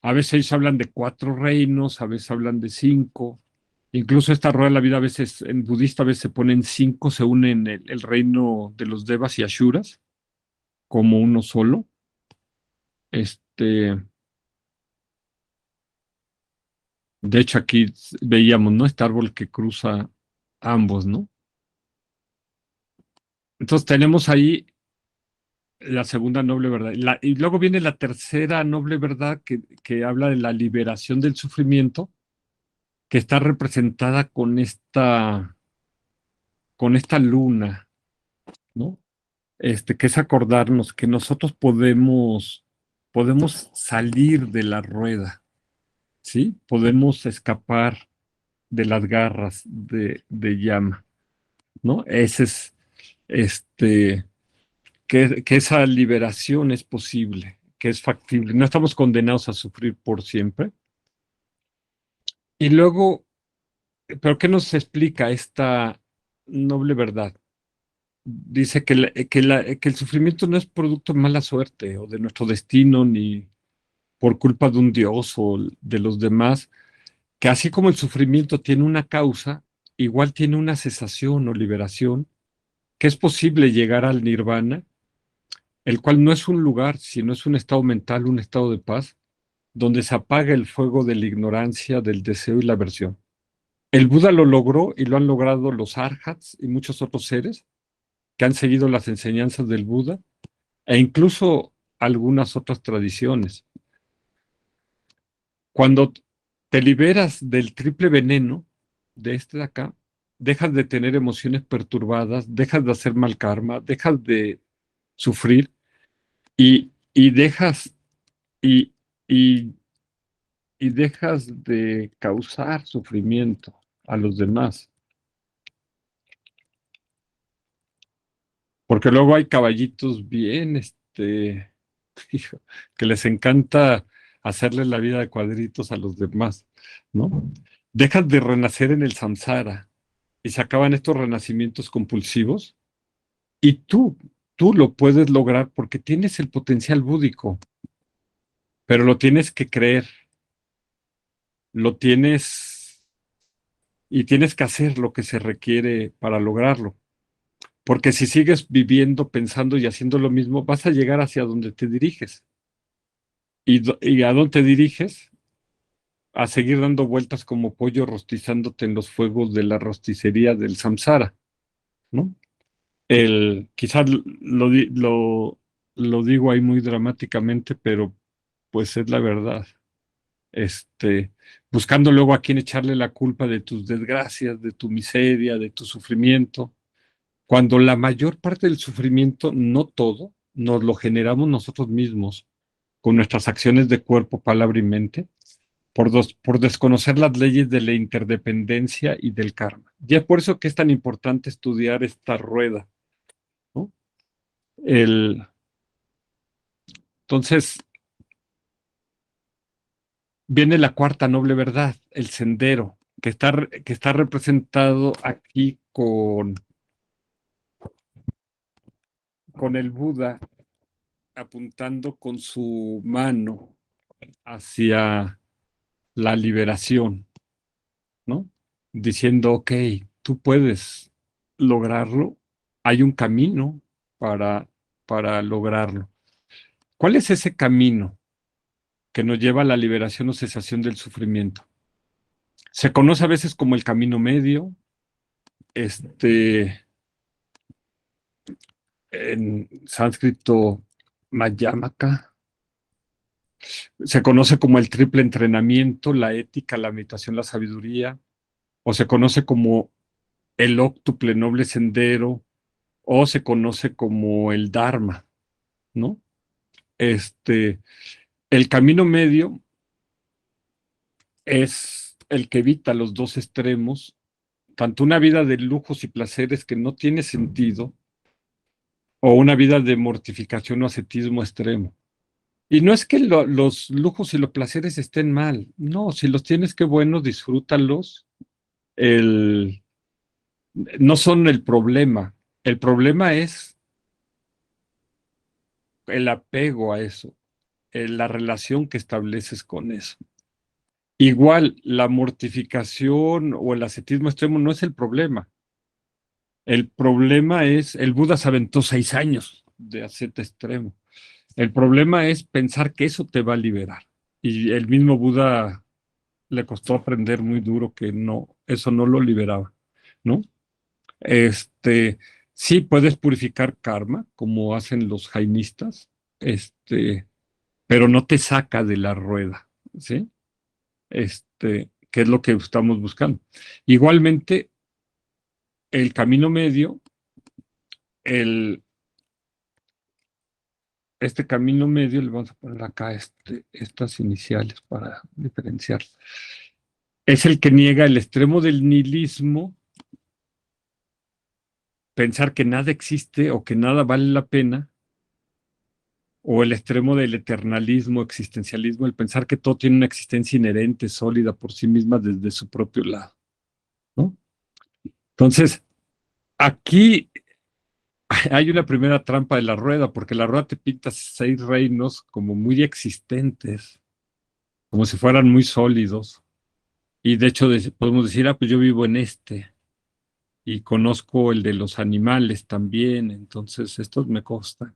a veces ellos hablan de 4 reinos, a veces hablan de 5. Incluso esta rueda de la vida, a veces en budista, a veces se ponen 5, se unen el reino de los devas y asuras como uno solo. Este, de hecho, aquí veíamos, ¿no? Este árbol que cruza ambos, ¿no? Entonces tenemos ahí la segunda noble verdad. Y luego viene la tercera noble verdad que habla de la liberación del sufrimiento, que está representada con esta luna, ¿no? Que es acordarnos que nosotros podemos salir de la rueda, ¿sí? Podemos escapar de las garras de llama, ¿no? Ese es, este, que esa liberación es posible, que es factible. No estamos condenados a sufrir por siempre. Y luego, ¿pero qué nos explica esta noble verdad? Dice que el sufrimiento no es producto de mala suerte o de nuestro destino, ni por culpa de un dios o de los demás, que así como el sufrimiento tiene una causa, igual tiene una cesación o liberación, que es posible llegar al nirvana, el cual no es un lugar, sino es un estado mental, un estado de paz, donde se apaga el fuego de la ignorancia, del deseo y la aversión. El Buda lo logró y lo han logrado los arhats y muchos otros seres que han seguido las enseñanzas del Buda e incluso algunas otras tradiciones. Cuando te liberas del triple veneno de de acá, dejas de tener emociones perturbadas, dejas de hacer mal karma, dejas de sufrir y dejas y, y, y dejas de causar sufrimiento a los demás. Porque luego hay caballitos bien, hijo, que les encanta hacerle la vida de cuadritos a los demás, ¿no? Dejas de renacer en el samsara y se acaban estos renacimientos compulsivos y tú lo puedes lograr porque tienes el potencial búdico, pero lo tienes que creer, lo tienes y tienes que hacer lo que se requiere para lograrlo. Porque si sigues viviendo, pensando y haciendo lo mismo, vas a llegar hacia donde te diriges. ¿Y a dónde te diriges? A seguir dando vueltas como pollo rostizándote en los fuegos de la rosticería del samsara, ¿no? Quizás lo digo ahí muy dramáticamente, pero pues es la verdad. Este, buscando luego a quién echarle la culpa de tus desgracias, de tu miseria, de tu sufrimiento, cuando la mayor parte del sufrimiento, no todo, nos lo generamos nosotros mismos con nuestras acciones de cuerpo, palabra y mente, por desconocer las leyes de la interdependencia y del karma. Y es por eso que es tan importante estudiar esta rueda, ¿no? El, entonces, viene la cuarta noble verdad, el sendero, que está representado aquí con el Buda apuntando con su mano hacia la liberación, ¿no? Diciendo, ok, tú puedes lograrlo, hay un camino para, para lograrlo. ¿Cuál es ese camino que nos lleva a la liberación o cesación del sufrimiento? Se conoce a veces como el camino medio, este, en sánscrito Mayamaka, se conoce como el triple entrenamiento, la ética, la meditación, la sabiduría, o se conoce como el óctuple noble sendero, o se conoce como el Dharma, ¿no? Este, el camino medio es el que evita los dos extremos, tanto una vida de lujos y placeres que no tiene sentido, o una vida de mortificación o ascetismo extremo. Y no es que los lujos y los placeres estén mal, no, si los tienes, qué bueno, disfrútalos. El, no son el problema es el apego a eso, la relación que estableces con eso. Igual, la mortificación o el ascetismo extremo no es el problema. El problema es, el Buda se aventó 6 años de asceta extremo. El problema es pensar que eso te va a liberar. Y el mismo Buda le costó aprender muy duro que no, eso no lo liberaba, ¿no? Este, sí puedes purificar karma, como hacen los jainistas, pero no te saca de la rueda, ¿sí? Que es lo que estamos buscando. Igualmente, el camino medio, el, este camino medio, le vamos a poner acá estas iniciales para diferenciar. Es el que niega el extremo del nihilismo, pensar que nada existe o que nada vale la pena, o el extremo del eternalismo, existencialismo, el pensar que todo tiene una existencia inherente, sólida por sí misma desde su propio lado, ¿no? Entonces, aquí hay una primera trampa de la rueda, porque la rueda te pinta 6 reinos como muy existentes, como si fueran muy sólidos. Y de hecho podemos decir, pues yo vivo en este y conozco el de los animales también, entonces estos me costan.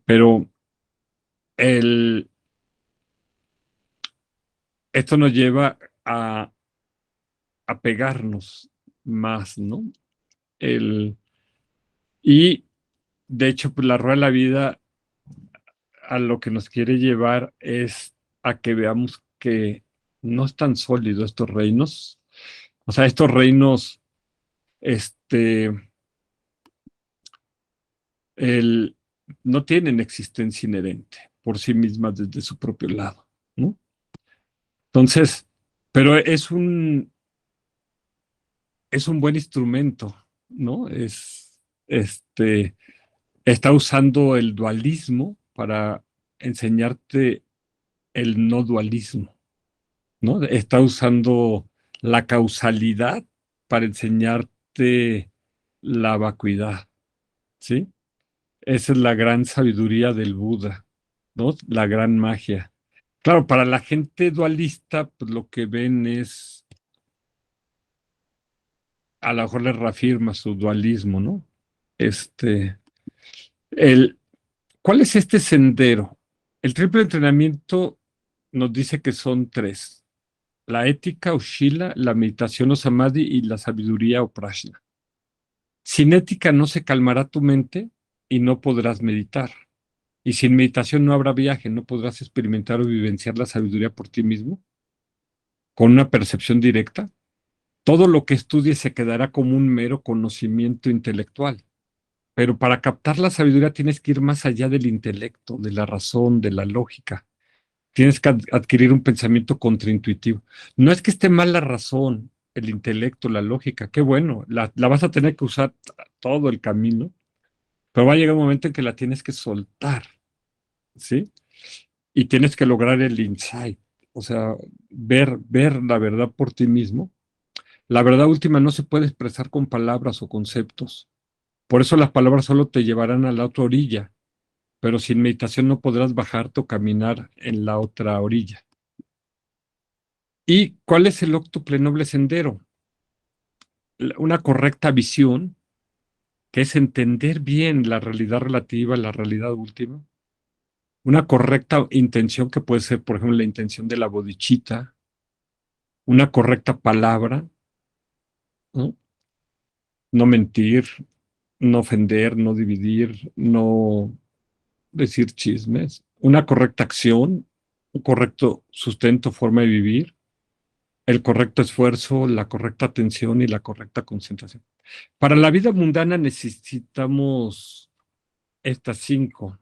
Pero el, esto nos lleva a pegarnos más, ¿no? Y de hecho, pues la rueda de la vida a lo que nos quiere llevar es a que veamos que no están sólidos estos reinos. O sea, estos reinos, este, el, no tienen existencia inherente por sí mismas desde su propio lado, ¿no? Entonces, pero es un buen instrumento, ¿no? Está usando el dualismo para enseñarte el no dualismo, ¿no? Está usando la causalidad para enseñarte la vacuidad, ¿sí? Esa es la gran sabiduría del Buda, ¿no? La gran magia. Claro, para la gente dualista, pues lo que ven es a lo mejor le reafirma su dualismo, ¿no? El, ¿Cuál es este sendero? El triple entrenamiento nos dice que son tres: la ética o shila, la meditación o samadhi y la sabiduría o prajna. Sin ética no se calmará tu mente y no podrás meditar. Y sin meditación no habrá viaje, no podrás experimentar o vivenciar la sabiduría por ti mismo con una percepción directa. Todo lo que estudies se quedará como un mero conocimiento intelectual. Pero para captar la sabiduría tienes que ir más allá del intelecto, de la razón, de la lógica. Tienes que adquirir un pensamiento contraintuitivo. No es que esté mal la razón, el intelecto, la lógica, qué bueno, la vas a tener que usar todo el camino, pero va a llegar un momento en que la tienes que soltar, ¿sí? Y tienes que lograr el insight, o sea, ver la verdad por ti mismo. La verdad última no se puede expresar con palabras o conceptos. Por eso las palabras solo te llevarán a la otra orilla, pero sin meditación no podrás bajarte o caminar en la otra orilla. ¿Y cuál es el octuple noble sendero? Una correcta visión, que es entender bien la realidad relativa, la realidad última. Una correcta intención, que puede ser, por ejemplo, la intención de la bodichita. Una correcta palabra, ¿no? No mentir, no ofender, no dividir, no decir chismes. Una correcta acción, un correcto sustento, forma de vivir, el correcto esfuerzo, la correcta atención y la correcta concentración. Para la vida mundana necesitamos estas 5.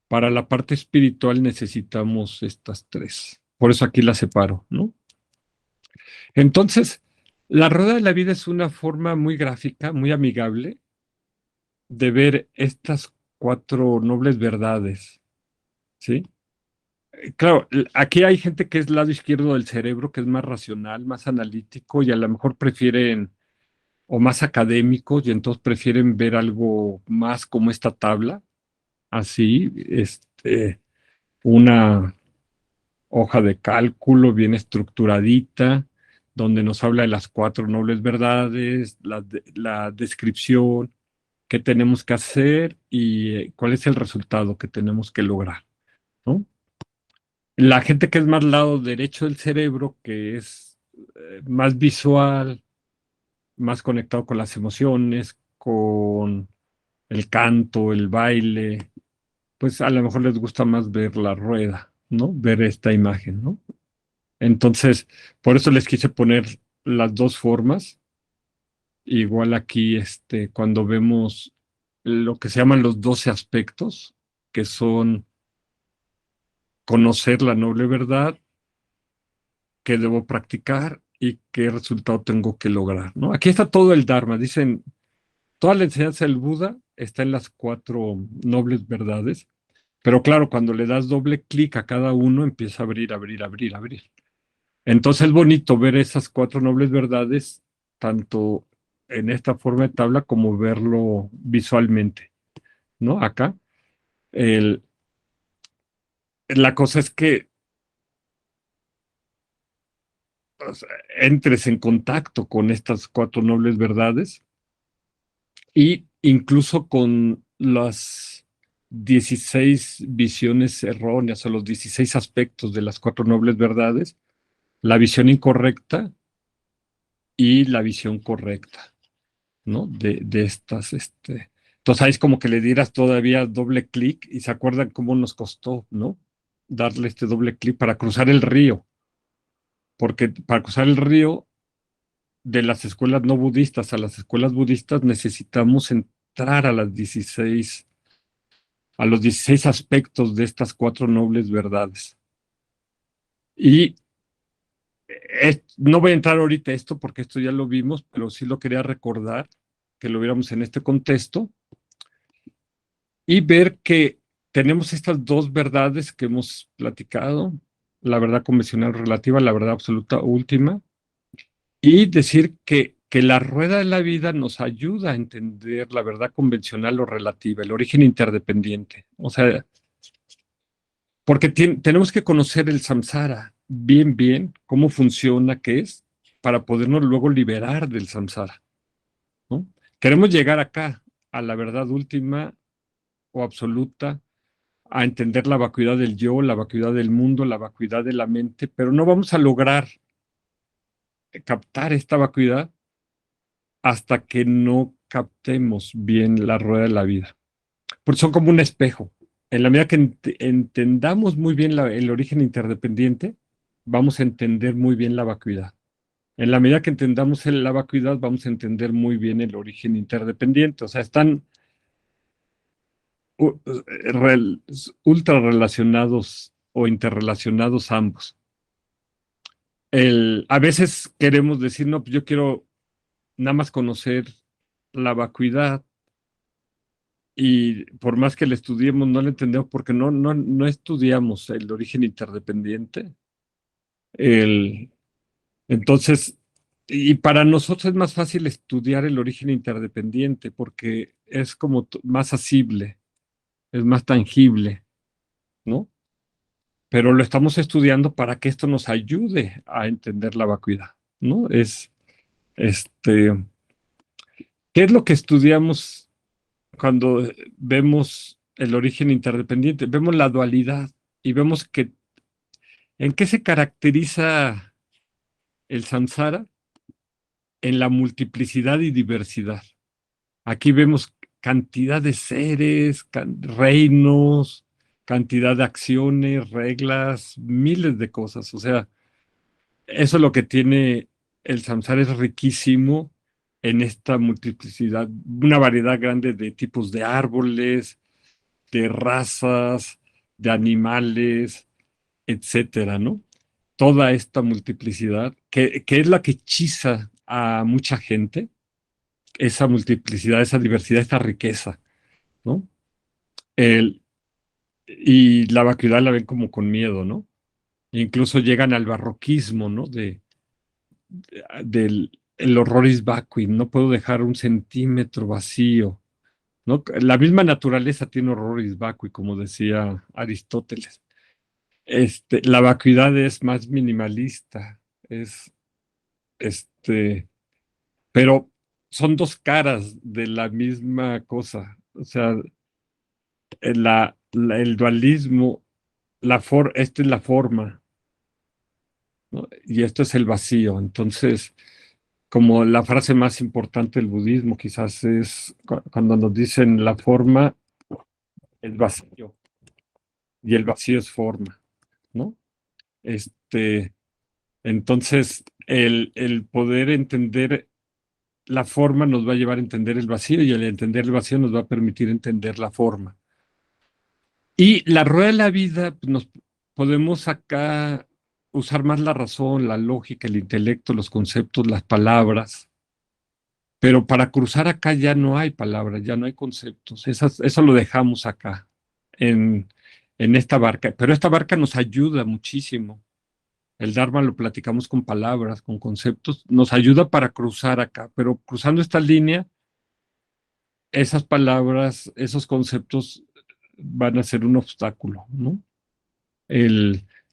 Para la parte espiritual necesitamos estas 3. Por eso aquí las separo, ¿no? Entonces, la rueda de la vida es una forma muy gráfica, muy amigable de ver estas 4 nobles verdades, ¿sí? Claro, aquí hay gente que es lado izquierdo del cerebro, que es más racional, más analítico y a lo mejor prefieren, o más académicos, y entonces prefieren ver algo más como esta tabla, así, una hoja de cálculo bien estructuradita, donde nos habla de las 4 nobles verdades, la descripción, qué tenemos que hacer y cuál es el resultado que tenemos que lograr, ¿no? La gente que es más lado derecho del cerebro, que es más visual, más conectado con las emociones, con el canto, el baile, pues a lo mejor les gusta más ver la rueda, ¿no? Ver esta imagen, ¿no? Entonces, por eso les quise poner las dos formas. Igual aquí, cuando vemos lo que se llaman los 12 aspectos, que son conocer la noble verdad, qué debo practicar y qué resultado tengo que lograr, ¿no? Aquí está todo el Dharma. Dicen, toda la enseñanza del Buda está en las 4 nobles verdades, pero claro, cuando le das doble clic a cada uno, empieza a abrir, abrir, abrir, abrir. Entonces es bonito ver esas 4 nobles verdades, tanto en esta forma de tabla como verlo visualmente, ¿no? Acá. La cosa es que, o sea, entres en contacto con estas 4 nobles verdades y incluso con las 16 visiones erróneas o los 16 aspectos de las 4 nobles verdades, la visión incorrecta y la visión correcta, ¿no? De estas, Entonces ahí es como que le dieras todavía doble clic y se acuerdan cómo nos costó, ¿no? Darle este doble clic para cruzar el río, porque para cruzar el río de las escuelas no budistas a las escuelas budistas necesitamos entrar a los 16 aspectos de estas 4 nobles verdades. Y no voy a entrar ahorita a esto porque esto ya lo vimos, pero sí lo quería recordar, que lo viéramos en este contexto y ver que tenemos estas 2 verdades que hemos platicado, la verdad convencional relativa, la verdad absoluta última, y decir que la rueda de la vida nos ayuda a entender la verdad convencional o relativa, el origen interdependiente. O sea, porque tenemos que conocer el samsara bien, bien, cómo funciona, qué es, para podernos luego liberar del samsara, ¿no? Queremos llegar acá, a la verdad última o absoluta, a entender la vacuidad del yo, la vacuidad del mundo, la vacuidad de la mente, pero no vamos a lograr captar esta vacuidad hasta que no captemos bien la rueda de la vida. Porque son como un espejo. En la medida que entendamos muy bien el origen interdependiente, vamos a entender muy bien la vacuidad. En la medida que entendamos la vacuidad, vamos a entender muy bien el origen interdependiente. O sea, están ultra relacionados o interrelacionados ambos. A veces queremos decir, no, pues yo quiero nada más conocer la vacuidad y por más que la estudiemos, no la entendemos porque no estudiamos el origen interdependiente. Entonces, y para nosotros es más fácil estudiar el origen interdependiente porque es como más asible, es más tangible, ¿no? Pero lo estamos estudiando para que esto nos ayude a entender la vacuidad, ¿no? Este, ¿Qué es lo que estudiamos cuando vemos el origen interdependiente? Vemos la dualidad y vemos que ¿en qué se caracteriza el samsara? En la multiplicidad y diversidad. Aquí vemos cantidad de seres, reinos, cantidad de acciones, reglas, miles de cosas. O sea, eso es lo que tiene el samsara, es riquísimo en esta multiplicidad, una variedad grande de tipos de árboles, de razas, de animales, etcétera, ¿no? Toda esta multiplicidad, que es la que hechiza a mucha gente, esa multiplicidad, esa diversidad, esta riqueza, ¿no? El, y la vacuidad la ven como con miedo, ¿no? Incluso llegan al barroquismo, ¿no? Del el horroris vacui, no puedo dejar un centímetro vacío, ¿no? La misma naturaleza tiene horroris vacui, como decía Aristóteles. La vacuidad es más minimalista, es, pero son dos caras de la misma cosa. O sea, el dualismo, esta es la forma, ¿no? Y esto es el vacío. Entonces, como la frase más importante del budismo quizás es cuando nos dicen la forma es vacío y el vacío es forma, ¿no? Entonces, el poder entender la forma nos va a llevar a entender el vacío y el entender el vacío nos va a permitir entender la forma. Y la rueda de la vida, pues, nos podemos acá usar más la razón, la lógica, el intelecto, los conceptos, las palabras, pero para cruzar acá ya no hay palabras, ya no hay conceptos. Eso lo dejamos acá, en, en esta barca. Pero esta barca nos ayuda muchísimo. El Dharma lo platicamos con palabras, con conceptos, nos ayuda para cruzar acá, pero cruzando esta línea, esas palabras, esos conceptos van a ser un obstáculo, ¿no?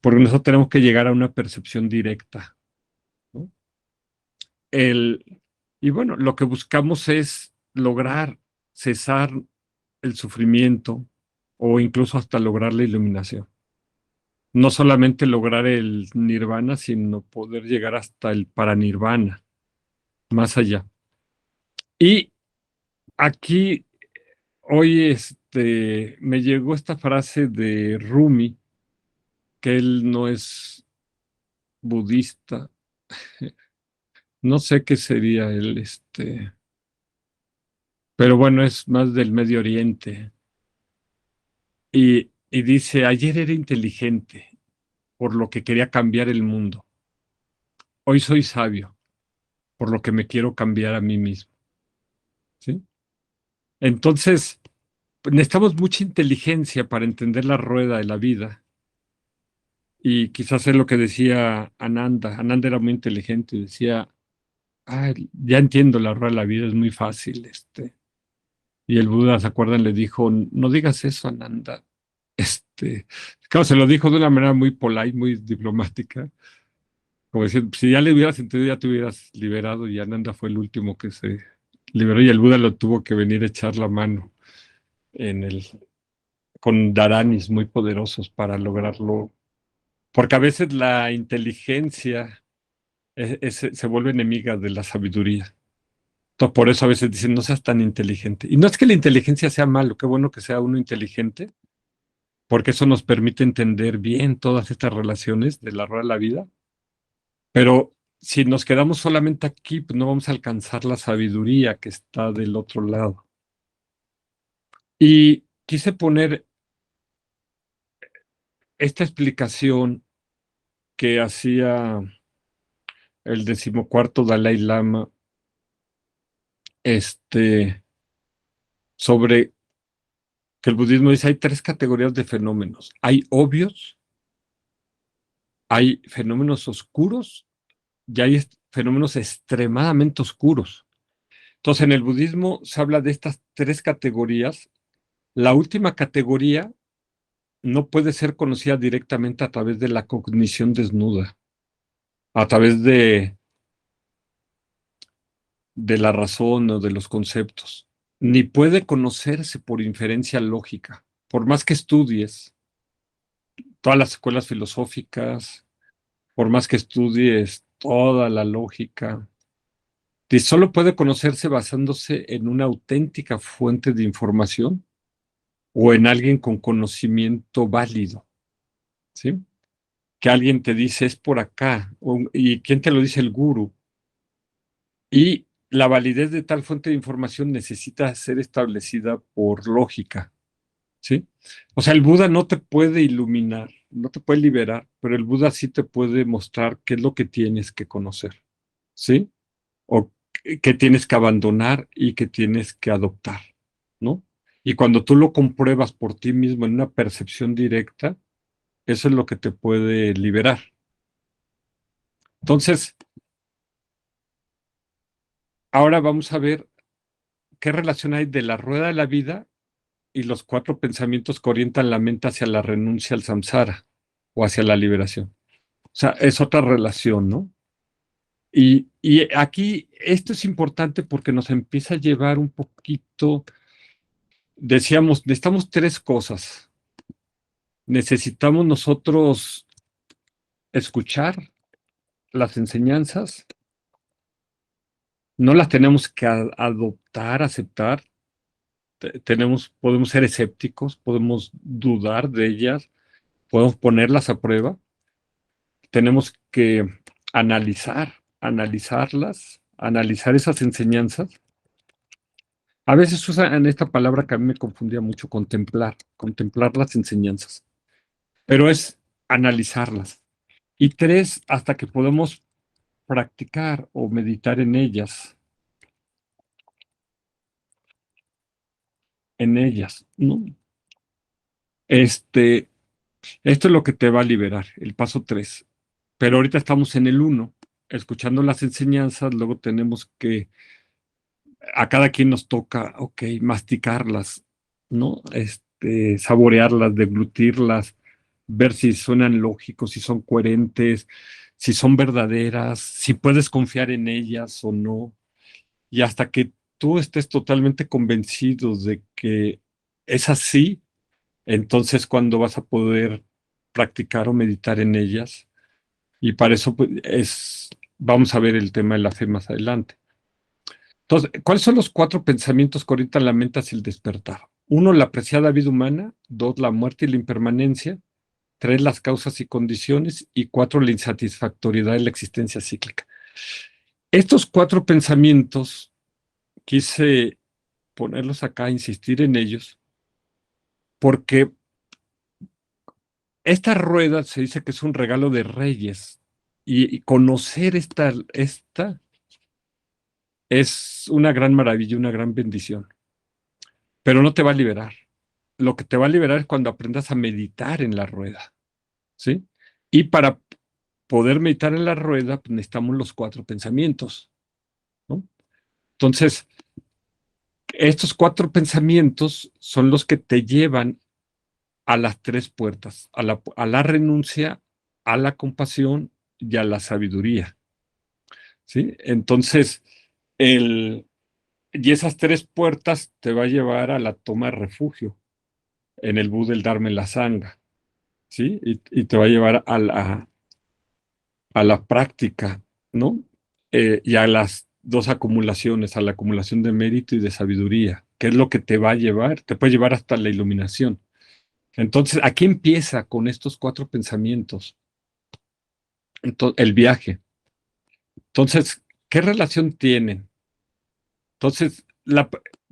Porque nosotros tenemos que llegar a una percepción directa, ¿no? Y bueno, lo que buscamos es lograr cesar el sufrimiento o incluso hasta lograr la iluminación. No solamente lograr el nirvana, sino poder llegar hasta el paranirvana, más allá. Y aquí hoy me llegó esta frase de Rumi, que él no es budista. No sé qué sería él, pero bueno, es más del Medio Oriente. Y dice, ayer era inteligente, por lo que quería cambiar el mundo. Hoy soy sabio, por lo que me quiero cambiar a mí mismo. ¿Sí? Entonces, necesitamos mucha inteligencia para entender la rueda de la vida. Y quizás es lo que decía Ananda. Ananda era muy inteligente y decía, ya entiendo la rueda de la vida, es muy fácil. Y el Buda, ¿se acuerdan? Le dijo, no digas eso, Ananda. Claro, se lo dijo de una manera muy polite, muy diplomática, Como decir, si ya le hubieras entendido, ya te hubieras liberado, y Ananda fue el último que se liberó, y el Buda lo tuvo que venir a echar la mano en el, con dharanis muy poderosos para lograrlo. Porque a veces la inteligencia se vuelve enemiga de la sabiduría. Entonces, por eso a veces dicen, no seas tan inteligente. Y no es que la inteligencia sea malo, qué bueno que sea uno inteligente, porque eso nos permite entender bien todas estas relaciones de la rueda de la vida. Pero si nos quedamos solamente aquí, pues no vamos a alcanzar la sabiduría que está del otro lado. Y quise poner esta explicación que hacía el 14º Dalai Lama, sobre que el budismo dice hay 3 categorías de fenómenos. Hay obvios, hay fenómenos oscuros y hay fenómenos extremadamente oscuros. Entonces, en el budismo se habla de estas 3 categorías. La última categoría no puede ser conocida directamente a través de la cognición desnuda, a través de la razón o de los conceptos, ni puede conocerse por inferencia lógica, por más que estudies todas las escuelas filosóficas, por más que estudies toda la lógica, y solo puede conocerse basándose en una auténtica fuente de información o en alguien con conocimiento válido, ¿sí? Que alguien te dice es por acá, y quién te lo dice, el gurú. Y la validez de tal fuente de información necesita ser establecida por lógica, ¿sí? O sea, el Buda no te puede iluminar, no te puede liberar, pero el Buda sí te puede mostrar qué es lo que tienes que conocer, ¿sí? O qué tienes que abandonar y qué tienes que adoptar, ¿no? Y cuando tú lo compruebas por ti mismo en una percepción directa, eso es lo que te puede liberar. Entonces, ahora vamos a ver qué relación hay de la rueda de la vida y los 4 pensamientos que orientan la mente hacia la renuncia al samsara o hacia la liberación. O sea, es otra relación, ¿no? Y aquí esto es importante porque nos empieza a llevar un poquito, decíamos, necesitamos 3 cosas. Necesitamos nosotros escuchar las enseñanzas, no las tenemos que adoptar, aceptar, podemos ser escépticos, podemos dudar de ellas, podemos ponerlas a prueba, tenemos que analizarlas, analizar esas enseñanzas. A veces usan esta palabra que a mí me confundía mucho, contemplar las enseñanzas, pero es analizarlas. Y 3, hasta que podemos practicar o meditar en ellas, ¿no? Esto es lo que te va a liberar, el paso 3. Pero ahorita estamos en el 1, escuchando las enseñanzas, luego tenemos que, a cada quien nos toca, ok, masticarlas, ¿no? Saborearlas, deglutirlas, ver si suenan lógicos, si son coherentes, si son verdaderas, si puedes confiar en ellas o no. Y hasta que tú estés totalmente convencido de que es así, entonces cuando vas a poder practicar o meditar en ellas. Y para eso pues, vamos a ver el tema de la fe más adelante. Entonces, ¿cuáles son los 4 pensamientos que orientan la mente hacia el despertar? 1, la apreciada vida humana. 2, la muerte y la impermanencia. 3, las causas y condiciones. Y 4, la insatisfactoriedad de la existencia cíclica. Estos 4 pensamientos quise ponerlos acá, insistir en ellos, porque esta rueda se dice que es un regalo de reyes, y conocer esta es una gran maravilla, una gran bendición, pero no te va a liberar. Lo que te va a liberar es cuando aprendas a meditar en la rueda, ¿sí? Y para poder meditar en la rueda, pues necesitamos los 4 pensamientos, ¿no? Entonces, estos 4 pensamientos son los que te llevan a las 3 puertas, a la renuncia, a la compasión y a la sabiduría, ¿sí? Entonces, y esas tres puertas te va a llevar a la toma de refugio en el Buda, el Dharma y la Sangha, ¿sí? Y te va a llevar a la práctica, ¿no? Y a las dos acumulaciones, a la acumulación de mérito y de sabiduría, que es lo que te va a llevar, te puede llevar hasta la iluminación. Entonces, aquí empieza con estos cuatro pensamientos, el viaje. Entonces, ¿qué relación tienen? Entonces,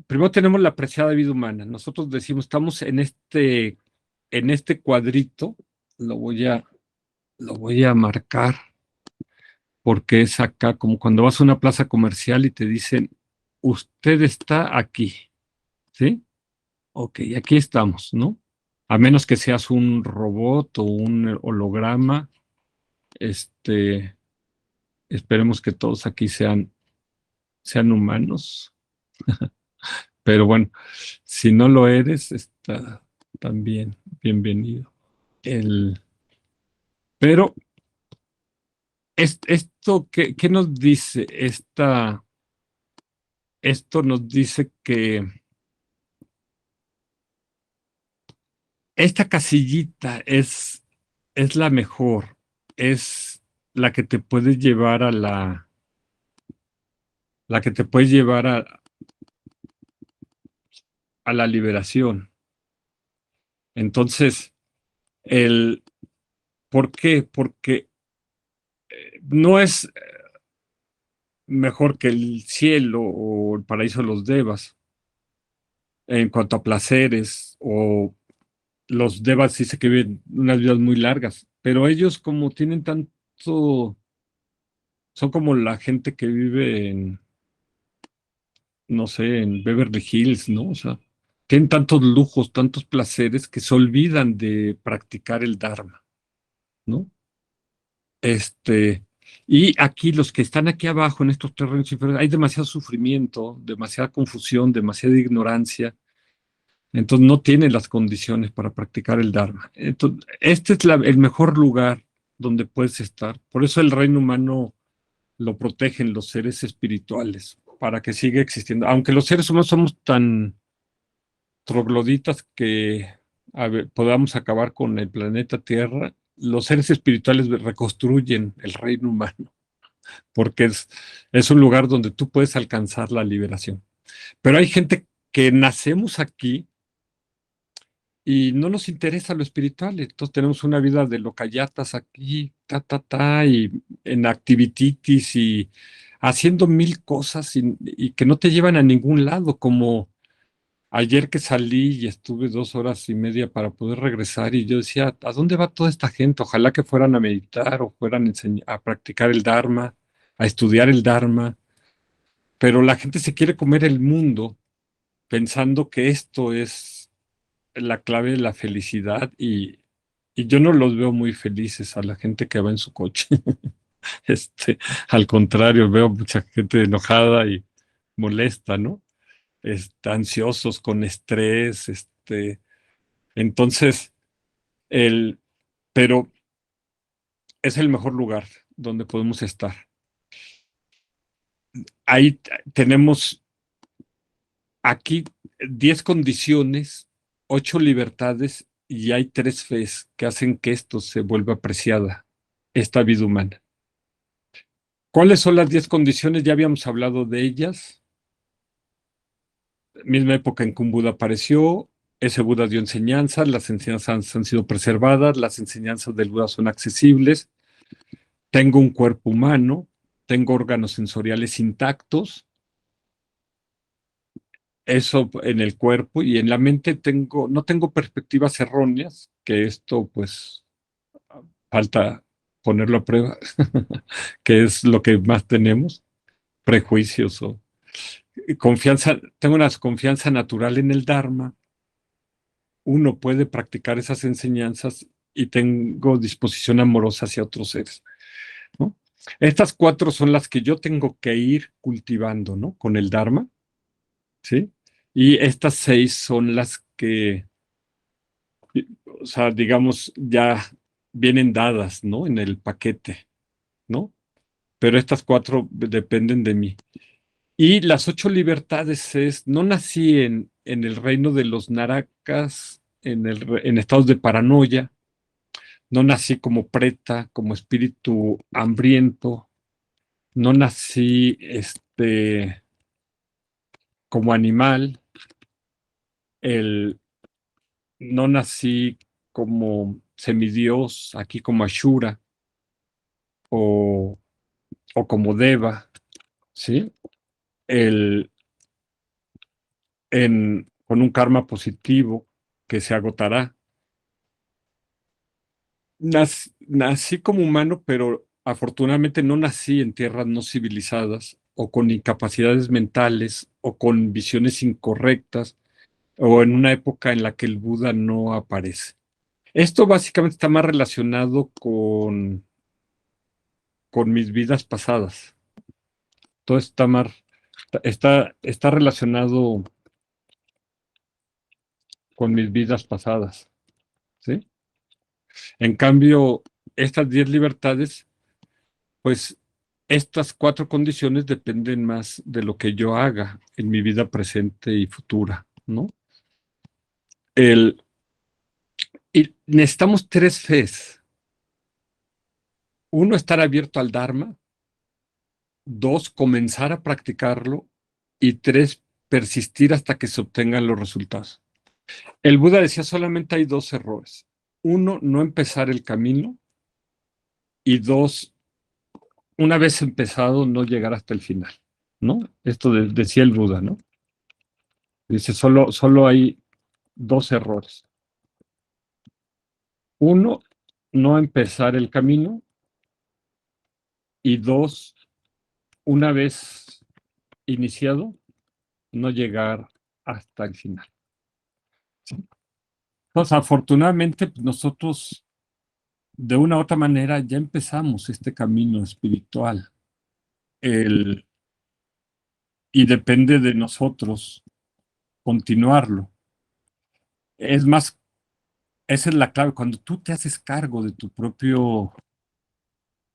primero tenemos la apreciada vida humana. Nosotros decimos, estamos en este cuadrito, lo lo voy a marcar porque es acá, como cuando vas a una plaza comercial y te dicen, usted está aquí, ¿sí? Ok, aquí estamos, ¿no? A menos que seas un robot o un holograma, este, esperemos que todos aquí sean humanos, pero bueno, si no lo eres, está también bienvenido. Pero esto, ¿qué nos dice? Esto nos dice que esta casillita es la mejor, es la que te puede llevar la que te puede llevar a la liberación. Entonces, el, ¿por qué? Porque no es mejor que el cielo o el paraíso de los devas en cuanto a placeres, o los devas dice que viven unas vidas muy largas, pero ellos como tienen tanto, son como la gente que vive no sé, en Beverly Hills, ¿no? O sea, tienen tantos lujos, tantos placeres que se olvidan de practicar el Dharma, ¿no? Este, y aquí los que están aquí abajo en estos terrenos inferiores, hay demasiado sufrimiento, demasiada confusión, demasiada ignorancia, entonces no tienen las condiciones para practicar el Dharma. Entonces, este es el mejor lugar donde puedes estar. Por eso el reino humano lo protegen los seres espirituales, para que siga existiendo. Aunque los seres humanos somos tan trogloditas que podamos acabar con el planeta Tierra, los seres espirituales reconstruyen el reino humano, porque es un lugar donde tú puedes alcanzar la liberación. Pero hay gente que nacemos aquí y no nos interesa lo espiritual, entonces tenemos una vida de locayatas aquí, y en activititis y haciendo mil cosas y que no te llevan a ningún lado, como ayer que salí y estuve 2 horas y media para poder regresar y yo decía, ¿a dónde va toda esta gente? Ojalá que fueran a meditar o fueran a practicar el Dharma, a estudiar el Dharma, pero la gente se quiere comer el mundo pensando que esto es la clave de la felicidad y yo no los veo muy felices a la gente que va en su coche. Al contrario, veo mucha gente enojada y molesta, ¿no? Ansiosos, con estrés, entonces, el, pero es el mejor lugar donde podemos estar. Ahí tenemos aquí 10 condiciones, 8 libertades y hay 3 fees que hacen que esto se vuelva apreciada, esta vida humana. ¿Cuáles son las 10 condiciones? Ya habíamos hablado de ellas. Misma época en que un Buda apareció, ese Buda dio enseñanzas, las enseñanzas han sido preservadas, las enseñanzas del Buda son accesibles. Tengo un cuerpo humano, tengo órganos sensoriales intactos, eso en el cuerpo, y en la mente no tengo perspectivas erróneas, que esto pues falta ponerlo a prueba, que es lo que más tenemos, prejuicios o confianza, tengo una confianza natural en el Dharma, uno puede practicar esas enseñanzas y tengo disposición amorosa hacia otros seres, ¿no? Estas 4 son las que yo tengo que ir cultivando, ¿no? Con el Dharma, ¿sí? Y estas 6 son las que, o sea, digamos, ya vienen dadas, ¿no? En el paquete. ¿no? Pero estas 4 dependen de mí. Y las 8 libertades es, no nací en el reino de los naracas, en estados de paranoia, no nací como preta, como espíritu hambriento, no nací como animal, no nací como semidios, aquí como Ashura o, o como Deva, ¿sí? El, con un karma positivo que se agotará. Nací como humano, pero afortunadamente no nací en tierras no civilizadas o con incapacidades mentales o con visiones incorrectas o en una época en la que el Buda no aparece. Esto básicamente está más relacionado con mis vidas pasadas. Todo está más, está relacionado con mis vidas pasadas, ¿sí? En cambio, estas 10 libertades, pues estas 4 condiciones dependen más de lo que yo haga en mi vida presente y futura, ¿no? El, y necesitamos 3 Fs. Uno, estar abierto al Dharma. 2, comenzar a practicarlo. Y 3, persistir hasta que se obtengan los resultados. El Buda decía solamente hay 2 errores. 1, no empezar el camino. Y 2, una vez empezado, no llegar hasta el final, ¿no? Esto decía el Buda, ¿no? Dice, solo hay 2 errores. 1, no empezar el camino. Y 2, una vez iniciado, no llegar hasta el final. ¿Sí? Entonces, afortunadamente, pues, nosotros de una u otra manera ya empezamos este camino espiritual. Y depende de nosotros continuarlo. Es más, esa es la clave, cuando tú te haces cargo de tu propio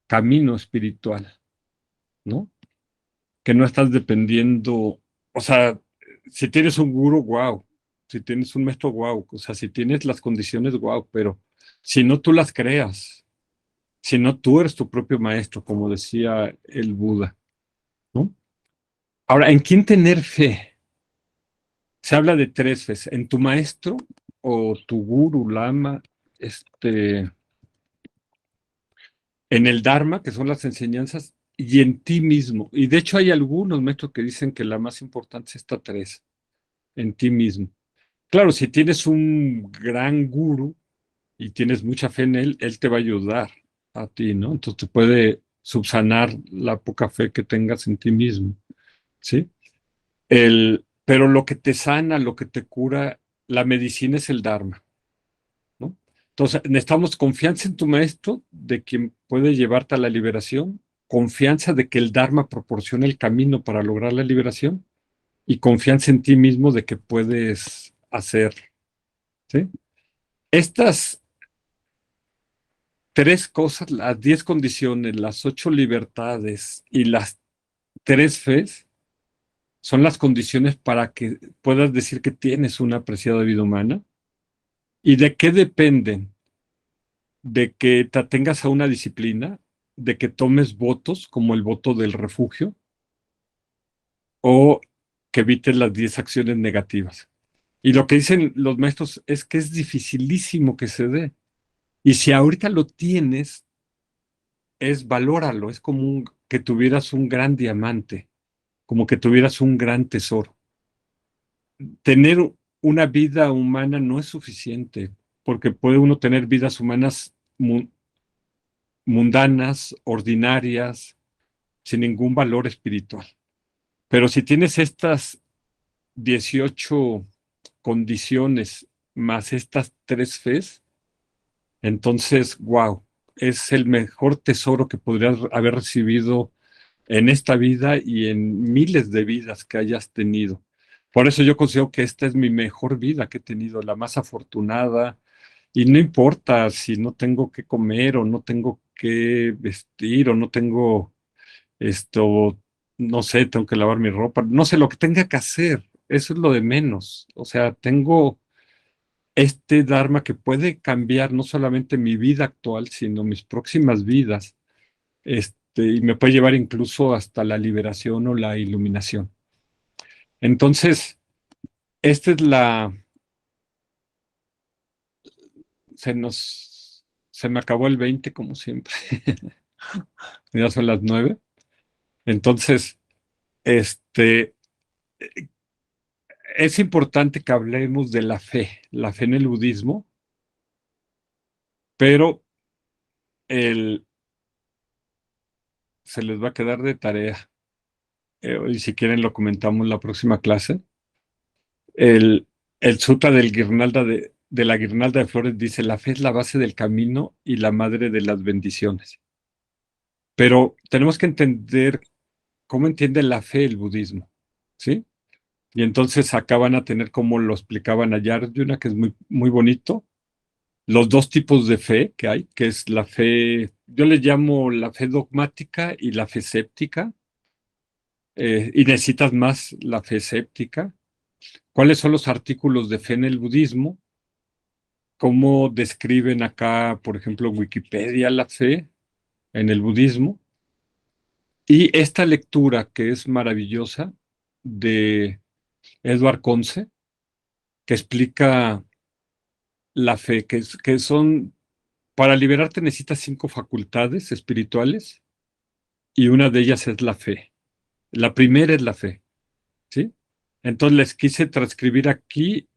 camino espiritual, ¿no? Que no estás dependiendo, o sea, si tienes un guru, wow, si tienes un maestro, wow, o sea, si tienes las condiciones, wow, pero si no tú las creas, si no tú eres tu propio maestro, como decía el Buda, ¿no? Ahora, ¿en quién tener fe? Se habla de 3 Fs, en tu maestro o tu guru, lama, en el Dharma, que son las enseñanzas, y en ti mismo. Y de hecho hay algunos maestros que dicen que la más importante es esta 3, en ti mismo. Claro, si tienes un gran guru y tienes mucha fe en él, él te va a ayudar a ti, ¿no? Entonces te puede subsanar la poca fe que tengas en ti mismo, ¿sí? Pero lo que te sana, lo que te cura, la medicina es el Dharma, ¿no? Entonces, necesitamos confianza en tu maestro, de quien puede llevarte a la liberación, confianza de que el Dharma proporciona el camino para lograr la liberación y confianza en ti mismo de que puedes hacer, ¿sí? Estas 3 cosas, las 10 condiciones, las 8 libertades y las 3 Fs, son las condiciones para que puedas decir que tienes una apreciada vida humana. ¿Y de qué dependen? De que te atengas a una disciplina, de que tomes votos como el voto del refugio o que evites las 10 acciones negativas. Y lo que dicen los maestros es que es dificilísimo que se dé. Y si ahorita lo tienes, valóralo, es como que tuvieras un gran diamante, como que tuvieras un gran tesoro. Tener una vida humana no es suficiente, porque puede uno tener vidas humanas mundanas, ordinarias, sin ningún valor espiritual. Pero si tienes estas 18 condiciones más estas 3 Fs, entonces, wow, es el mejor tesoro que podrías haber recibido en esta vida y en miles de vidas que hayas tenido. Por eso yo considero que esta es mi mejor vida que he tenido, la más afortunada, y no importa si no tengo que comer o no tengo que vestir o no tengo esto, no sé, tengo que lavar mi ropa, no sé lo que tenga que hacer, eso es lo de menos. O sea, tengo este Dharma que puede cambiar no solamente mi vida actual, sino mis próximas vidas, y me puede llevar incluso hasta la liberación o la iluminación. Entonces, esta es se me acabó el 20 como siempre. Ya son las 9. Entonces, este, es importante que hablemos de la fe en el budismo, pero el, se les va a quedar de tarea, y si quieren lo comentamos la próxima clase. El, el Sutra de la guirnalda de flores dice, la fe es la base del camino y la madre de las bendiciones. Pero tenemos que entender cómo entiende la fe el budismo, ¿sí? Y entonces acá van a tener, como lo explicaban ayer, Arjuna, que es muy, muy bonito, los dos tipos de fe que hay, que es la fe, yo le llamo la fe dogmática y la fe escéptica, y necesitas más la fe escéptica. ¿Cuáles son los artículos de fe en el budismo? ¿Cómo describen acá, por ejemplo, Wikipedia la fe en el budismo? Y esta lectura que es maravillosa de Edward Conze, que explica la fe, que son, para liberarte necesitas 5 facultades espirituales y una de ellas es la fe. La primera es la fe, ¿sí? Entonces les quise transcribir aquí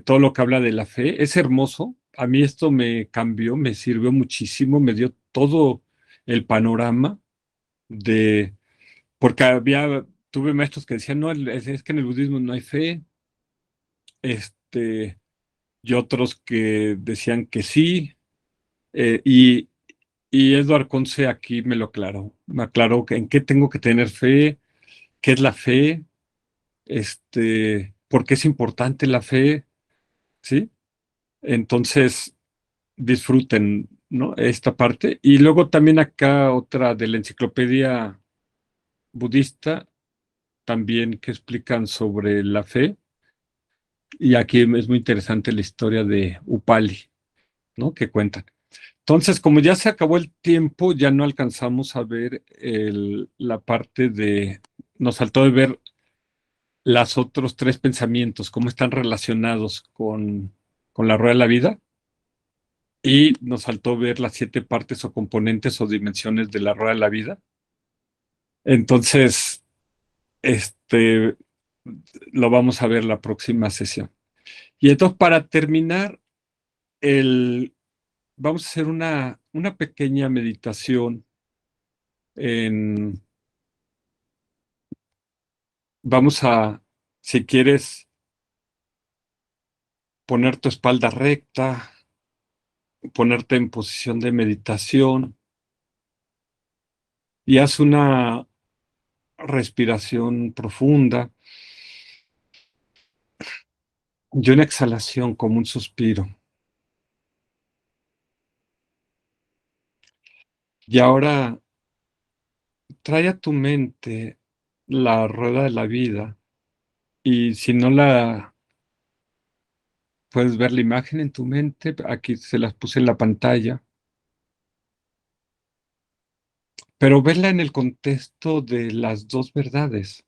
todo lo que habla de la fe. Es hermoso. A mí esto me cambió, me sirvió muchísimo, me dio todo el panorama de, porque tuve maestros que decían, no, es que en el budismo no hay fe, este, y otros que decían que sí, eh, y, y Edward Conce aquí me aclaró que en qué tengo que tener fe, qué es la fe, por qué es importante la fe, ¿sí? Entonces, disfruten, ¿no? Esta parte. Y luego también acá otra de la enciclopedia budista, también que explican sobre la fe. Y aquí es muy interesante la historia de Upali, ¿no? Que cuentan. Entonces, como ya se acabó el tiempo, ya no alcanzamos a ver la parte de, nos faltó de ver los otros 3 pensamientos, cómo están relacionados con la rueda de la vida, y nos faltó ver las 7 partes o componentes o dimensiones de la rueda de la vida. Entonces, este, lo vamos a ver la próxima sesión. Y entonces, para terminar, vamos a hacer una pequeña meditación en, vamos a, si quieres, poner tu espalda recta, ponerte en posición de meditación y haz una respiración profunda y una exhalación como un suspiro. Y ahora trae a tu mente la rueda de la vida, y si no la puedes ver la imagen en tu mente, aquí se las puse en la pantalla, pero verla en el contexto de las dos verdades.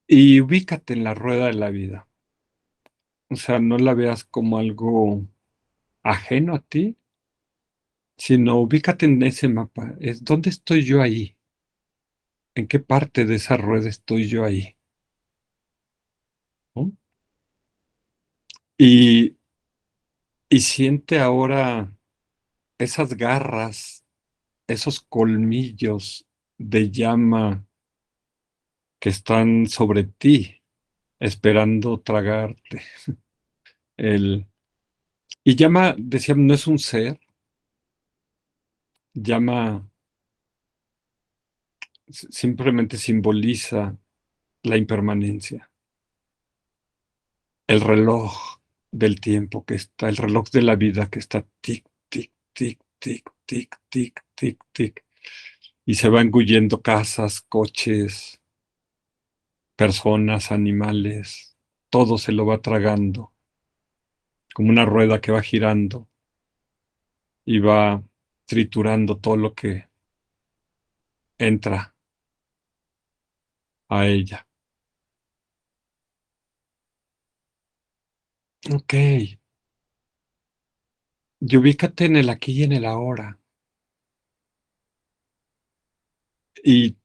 Y ubícate en la rueda de la vida. O sea, no la veas como algo ajeno a ti, sino ubícate en ese mapa. ¿Dónde estoy yo ahí? ¿En qué parte de esa rueda estoy yo ahí? ¿No? Y, y siente ahora esas garras, esos colmillos de llama que están sobre ti, esperando tragarte. El, y llama, decíamos, no es un ser, llama simplemente simboliza la impermanencia, el reloj. del tiempo que está, el reloj de la vida que está tic, tic, tic, tic, tic, tic, tic, tic, y se va engullendo casas, coches, personas, animales, todo se lo va tragando, como una rueda que va girando y va triturando todo lo que entra a ella. Ok, y ubícate en el aquí y en el ahora y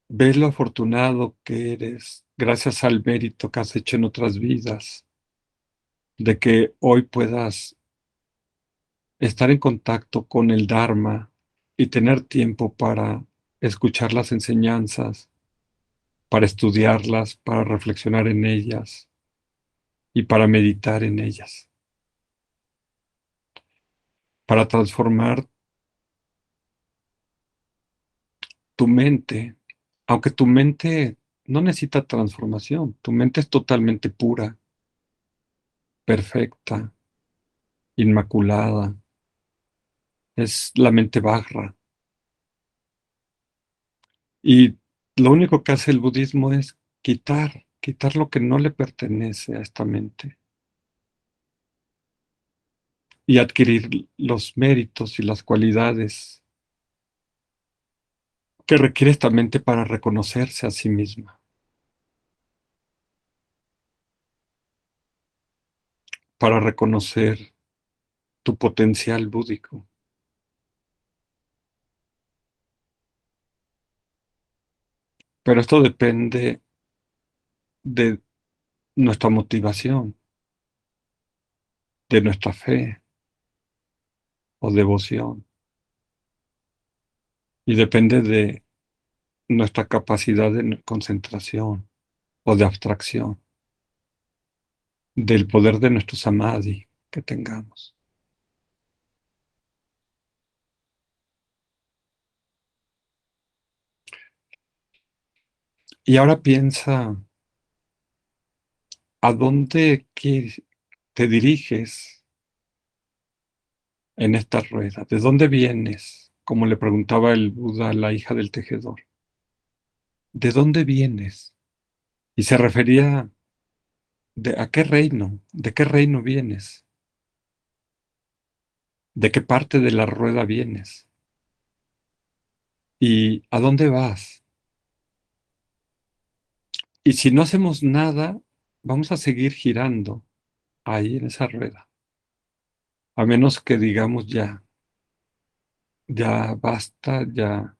ve lo afortunado que eres gracias al mérito que has hecho en otras vidas, de que hoy puedas estar en contacto con el Dharma y tener tiempo para escuchar las enseñanzas, para estudiarlas, para reflexionar en ellas y para meditar en ellas, para transformar tu mente, aunque tu mente no necesita transformación, tu mente es totalmente pura, perfecta, inmaculada, es la mente Vajra. Y lo único que hace el budismo es quitar lo que no le pertenece a esta mente y adquirir los méritos y las cualidades que requiere esta mente para reconocerse a sí misma, para reconocer tu potencial búdico. Pero esto depende de nuestra motivación, de nuestra fe o devoción, y depende de nuestra capacidad de concentración o de abstracción, del poder de nuestro samadhi que tengamos. Y ahora piensa, ¿a dónde te diriges en esta rueda? ¿De dónde vienes? Como le preguntaba el Buda a la hija del tejedor. ¿De dónde vienes? Y se refería ¿a qué reino? ¿De qué reino vienes? ¿De qué parte de la rueda vienes? ¿Y a dónde vas? Y si no hacemos nada, vamos a seguir girando ahí en esa rueda. A menos que digamos ya basta, ya,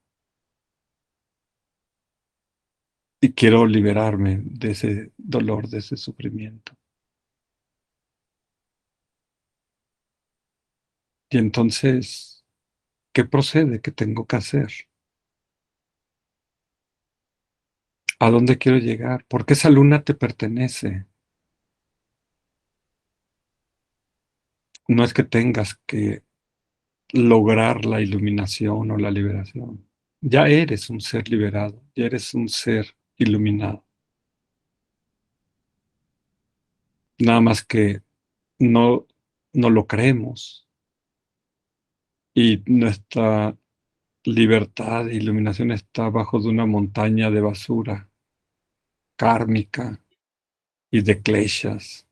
y quiero liberarme de ese dolor, de ese sufrimiento. Y entonces, ¿qué procede? ¿Qué tengo que hacer? ¿A dónde quiero llegar? Porque esa luna te pertenece. No es que tengas que lograr la iluminación o la liberación. Ya eres un ser liberado, ya eres un ser iluminado. Nada más que no, no lo creemos y nuestra libertad e iluminación está bajo de una montaña de basura kármica y de kleshas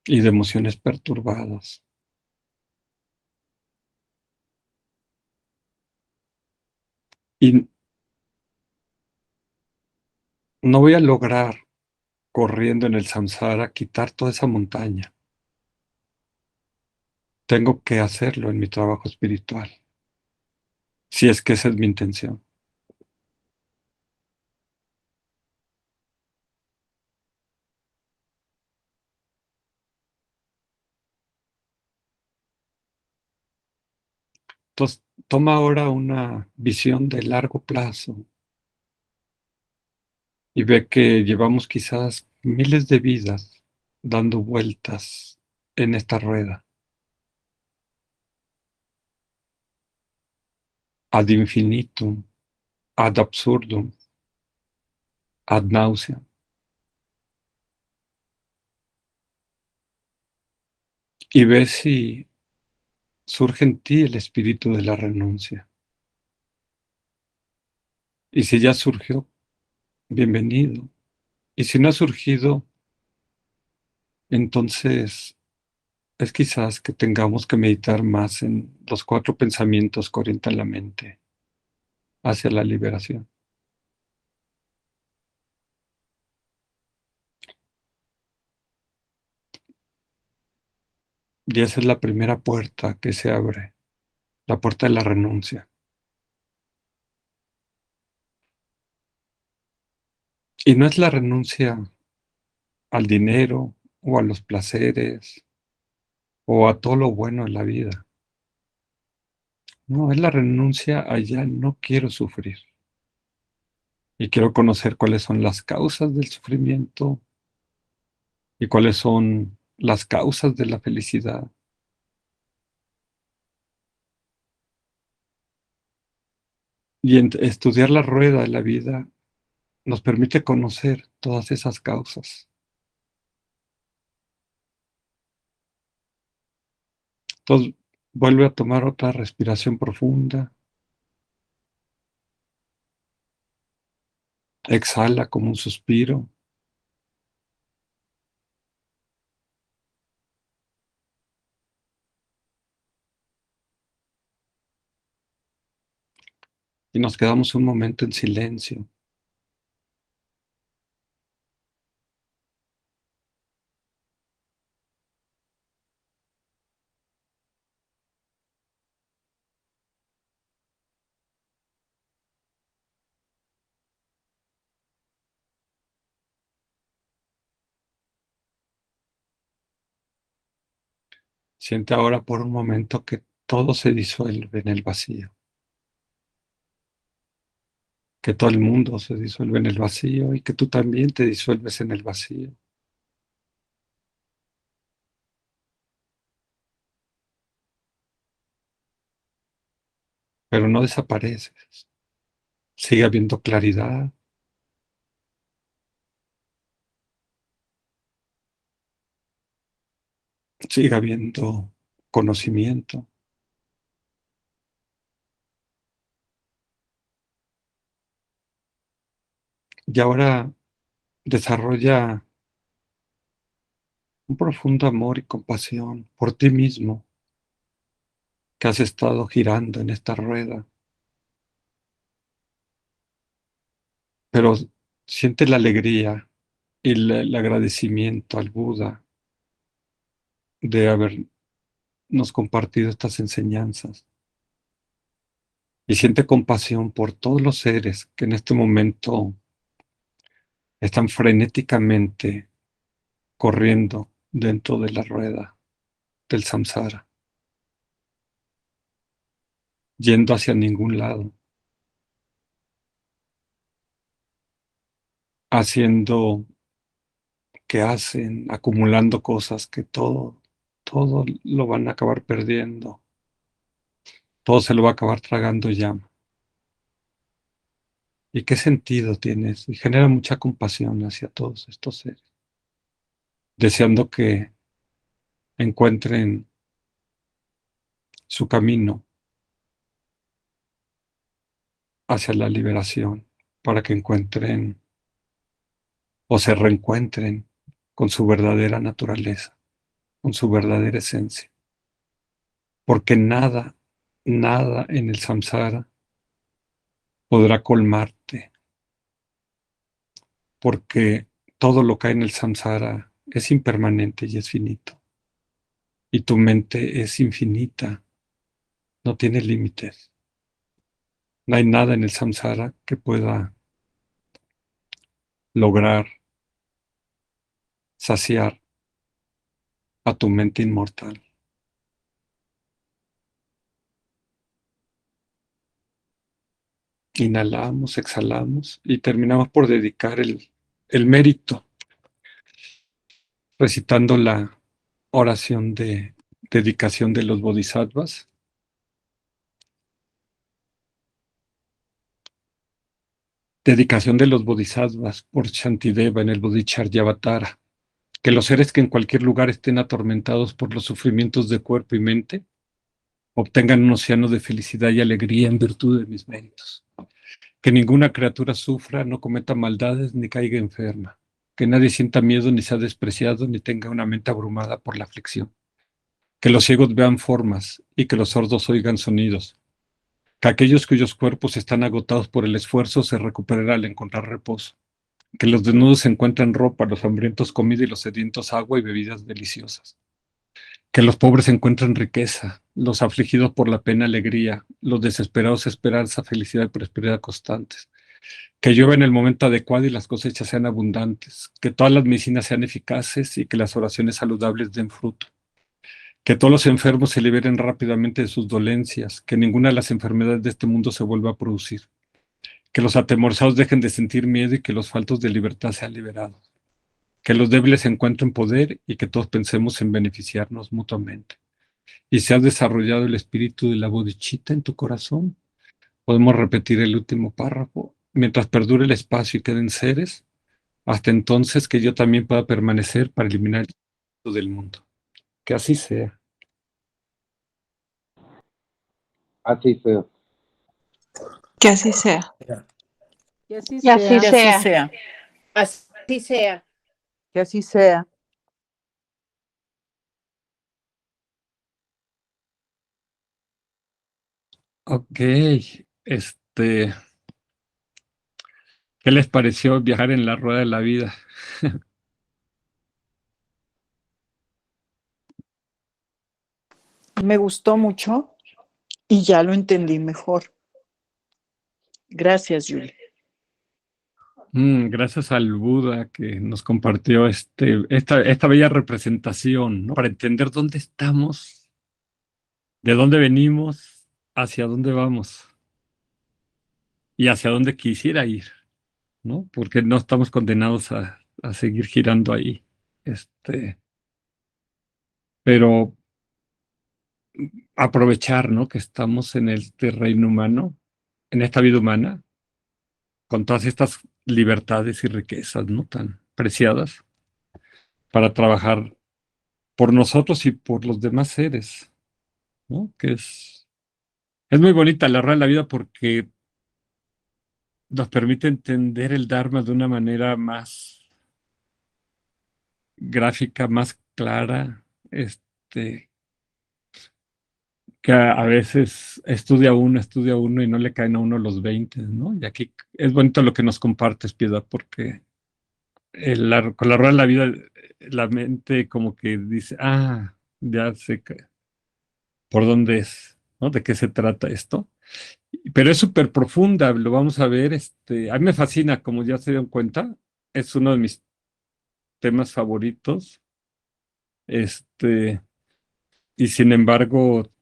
y de emociones perturbadas. Y no voy a lograr corriendo en el samsara quitar toda esa montaña. Tengo que hacerlo en mi trabajo espiritual, si es que esa es mi intención. Entonces, toma ahora una visión de largo plazo y ve que llevamos quizás miles de vidas dando vueltas en esta rueda, ad infinitum, ad absurdum, ad nauseam. y ve si surge en ti el espíritu de la renuncia. Y si ya surgió, bienvenido. Y si no ha surgido, entonces es quizás que tengamos que meditar más en los 4 pensamientos que orientan la mente hacia la liberación. Y esa es la primera puerta que se abre, la puerta de la renuncia. Y no es la renuncia al dinero o a los placeres o a todo lo bueno en la vida. No, es la renuncia a ya no quiero sufrir. Y quiero conocer cuáles son las causas del sufrimiento y cuáles son las causas de la felicidad. Y estudiar la rueda de la vida nos permite conocer todas esas causas. Entonces, vuelve a tomar otra respiración profunda. Exhala como un suspiro. Y nos quedamos un momento en silencio. Siente ahora por un momento que todo se disuelve en el vacío, que todo el mundo se disuelve en el vacío y que tú también te disuelves en el vacío. Pero no desapareces. Sigue habiendo claridad, sigue habiendo conocimiento. Y ahora desarrolla un profundo amor y compasión por ti mismo, que has estado girando en esta rueda. Pero siente la alegría y el agradecimiento al Buda de habernos compartido estas enseñanzas. Y siente compasión por todos los seres que en este momento están frenéticamente corriendo dentro de la rueda del samsara, yendo hacia ningún lado, haciendo que hacen, acumulando cosas que todo lo van a acabar perdiendo, todo se lo va a acabar tragando llama. ¿Y qué sentido tiene eso? Y genera mucha compasión hacia todos estos seres, deseando que encuentren su camino hacia la liberación, para que encuentren o se reencuentren con su verdadera naturaleza, con su verdadera esencia. Porque nada, nada en el samsara podrá colmarte, porque todo lo que hay en el samsara es impermanente y es finito. Y tu mente es infinita, no tiene límites. No hay nada en el samsara que pueda lograr saciar a tu mente inmortal. Inhalamos, exhalamos y terminamos por dedicar el mérito, recitando la oración de dedicación de los bodhisattvas. Dedicación de los bodhisattvas por Shantideva en el Bodhicharyavatara. que los seres que en cualquier lugar estén atormentados por los sufrimientos de cuerpo y mente obtengan un océano de felicidad y alegría en virtud de mis méritos. Que ninguna criatura sufra, no cometa maldades ni caiga enferma. Que nadie sienta miedo ni sea despreciado ni tenga una mente abrumada por la aflicción. Que los ciegos vean formas y que los sordos oigan sonidos. Que aquellos cuyos cuerpos están agotados por el esfuerzo se recuperen al encontrar reposo. Que los desnudos encuentren ropa, los hambrientos comida y los sedientos agua y bebidas deliciosas. Que los pobres encuentren riqueza, los afligidos por la pena alegría, los desesperados esperanza, felicidad y prosperidad constantes. Que llueva en el momento adecuado y las cosechas sean abundantes. Que todas las medicinas sean eficaces y que las oraciones saludables den fruto. Que todos los enfermos se liberen rápidamente de sus dolencias. Que ninguna de las enfermedades de este mundo se vuelva a producir. Que los atemorizados dejen de sentir miedo y que los faltos de libertad sean liberados. Que los débiles encuentren poder y que todos pensemos en beneficiarnos mutuamente. Y se ha desarrollado el espíritu de la bodichita en tu corazón. Podemos repetir el último párrafo. Mientras perdure el espacio y queden seres, hasta entonces que yo también pueda permanecer para eliminar el espíritu del mundo. Que así sea. Así sea. Que así sea. Que así Y así sea. sea. sea. Así sea. Que así sea. Ok, ¿qué les pareció viajar en la rueda de la vida? Me gustó mucho y ya lo entendí mejor. Gracias, Yuri. Gracias al Buda que nos compartió esta bella representación, ¿no? Para entender dónde estamos, de dónde venimos, hacia dónde vamos y hacia dónde quisiera ir, ¿no? Porque no estamos condenados a seguir girando ahí. Pero aprovechar, ¿no? Que estamos en este reino humano, en esta vida humana, con todas estas libertades y riquezas, ¿no? Tan preciadas, para trabajar por nosotros y por los demás seres, ¿no? Que es muy bonita la rueda de la vida porque nos permite entender el Dharma de una manera más gráfica, más clara, que a veces estudia uno y no le caen a uno los 20, ¿no? Y aquí es bonito lo que nos compartes, Piedad, porque con la rueda de la vida, la mente como que dice, ya sé por dónde es, ¿no? ¿De qué se trata esto? Pero es súper profunda, lo vamos a ver. A mí me fascina, como ya se dieron cuenta, es uno de mis temas favoritos. Y sin embargo,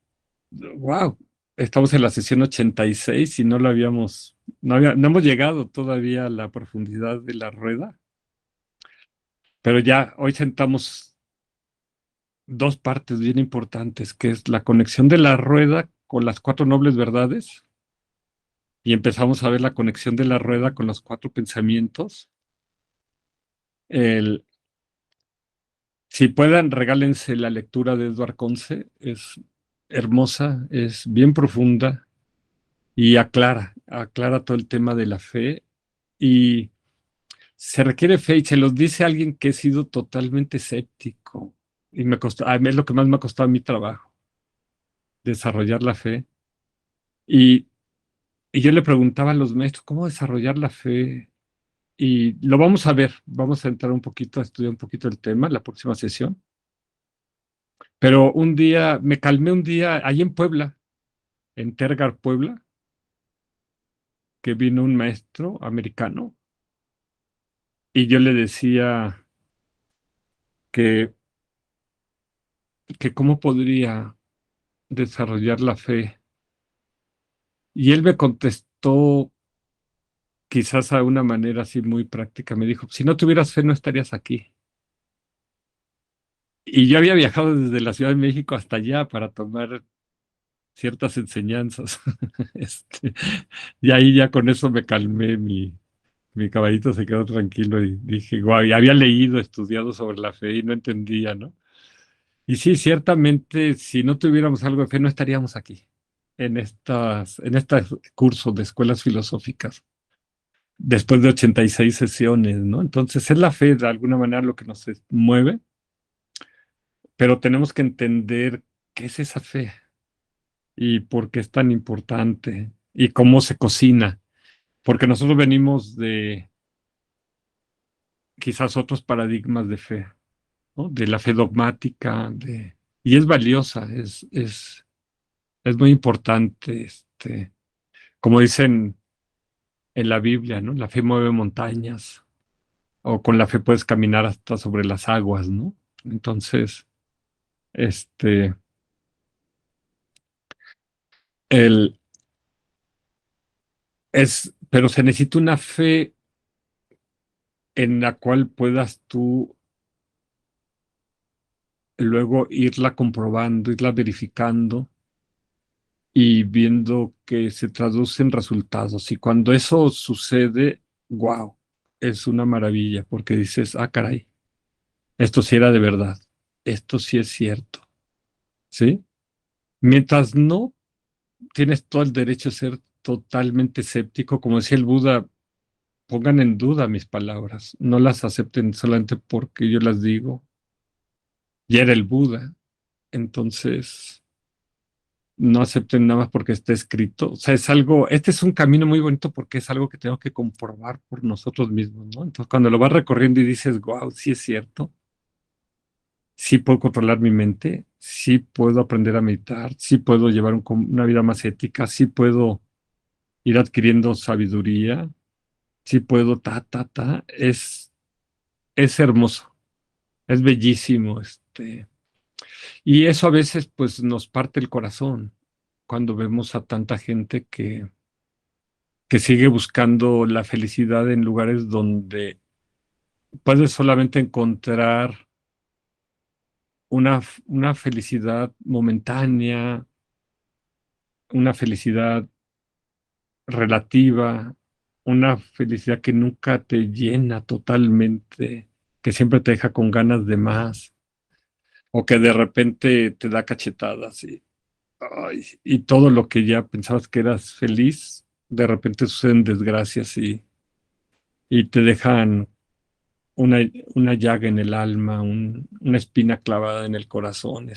wow, estamos en la sesión 86 y no hemos llegado todavía a la profundidad de la rueda, pero ya hoy sentamos dos partes bien importantes, que es la conexión de la rueda con las cuatro nobles verdades, y empezamos a ver la conexión de la rueda con los cuatro pensamientos. Si puedan, regálense la lectura de Edward Conce, es hermosa, es bien profunda y aclara todo el tema de la fe, y se requiere fe, y se los dice alguien que he sido totalmente escéptico, y a mí es lo que más me ha costado mi trabajo, desarrollar la fe. Y yo le preguntaba a los maestros, ¿cómo desarrollar la fe? Y lo vamos a ver, vamos a entrar un poquito, a estudiar un poquito el tema, la próxima sesión. Pero me calmé un día, ahí en Puebla, en Tergar, Puebla, que vino un maestro americano, y yo le decía que cómo podría desarrollar la fe. Y él me contestó, quizás a una manera así muy práctica, me dijo, si no tuvieras fe no estarías aquí. Y yo había viajado desde la Ciudad de México hasta allá para tomar ciertas enseñanzas. Y ahí ya con eso me calmé mi Mi caballito se quedó tranquilo y dije, guau, y había leído, estudiado sobre la fe y no entendía, ¿no? Y sí, ciertamente, si no tuviéramos algo de fe, no estaríamos aquí, en estos cursos de escuelas filosóficas, después de 86 sesiones, ¿no? Entonces, es la fe, de alguna manera, lo que nos mueve, pero tenemos que entender qué es esa fe y por qué es tan importante y cómo se cocina, porque nosotros venimos de quizás otros paradigmas de fe, ¿no? De la fe dogmática, y es valiosa, es muy importante, como dicen en la Biblia, ¿no? La fe mueve montañas, o con la fe puedes caminar hasta sobre las aguas, ¿no? Entonces, este, el, pero se necesita una fe en la cual puedas tú luego irla comprobando, irla verificando y viendo que se traduce en resultados. Y cuando eso sucede, wow, es una maravilla, porque dices, ah, caray, esto sí era de verdad, esto sí es cierto, ¿sí? Mientras no tienes todo el derecho a ser totalmente escéptico, como decía el Buda, pongan en duda mis palabras, no las acepten solamente porque yo las digo. Y era el Buda, entonces no acepten nada más porque está escrito. O sea, es algo, este es un camino muy bonito porque es algo que tengo que comprobar por nosotros mismos, ¿no? Entonces, cuando lo vas recorriendo y dices, wow, sí es cierto, sí puedo controlar mi mente, sí puedo aprender a meditar, sí puedo llevar una vida más ética, sí puedo ir adquiriendo sabiduría, sí puedo, es hermoso, es bellísimo, y eso a veces, pues, nos parte el corazón cuando vemos a tanta gente que sigue buscando la felicidad en lugares donde puedes solamente encontrar una felicidad momentánea, una felicidad relativa, una felicidad que nunca te llena totalmente, que siempre te deja con ganas de más, o que de repente te da cachetadas y todo lo que ya pensabas que eras feliz, de repente suceden desgracias y te dejan una, una llaga en el alma, una espina clavada en el corazón,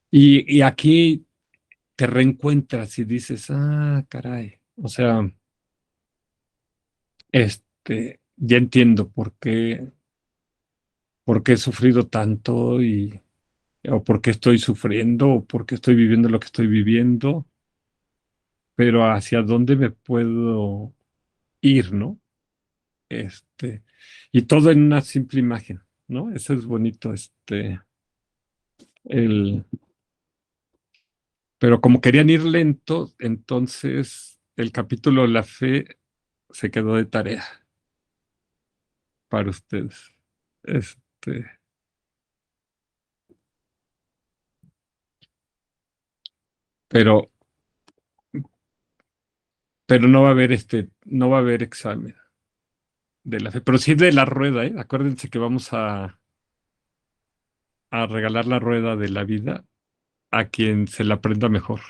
y aquí te reencuentras y dices, ah, caray, o sea, ya entiendo por qué he sufrido tanto o por qué estoy sufriendo, o por qué estoy viviendo lo que estoy viviendo, pero hacia dónde me puedo ir, ¿no? Este, y todo en una simple imagen, ¿no? Eso es bonito, el, pero como querían ir lento, entonces el capítulo de la fe se quedó de tarea para ustedes. Este, pero, pero no va a haber no va a haber examen de la fe, pero sí de la rueda, ¿eh? Acuérdense que vamos a regalar la rueda de la vida a quien se la aprenda mejor,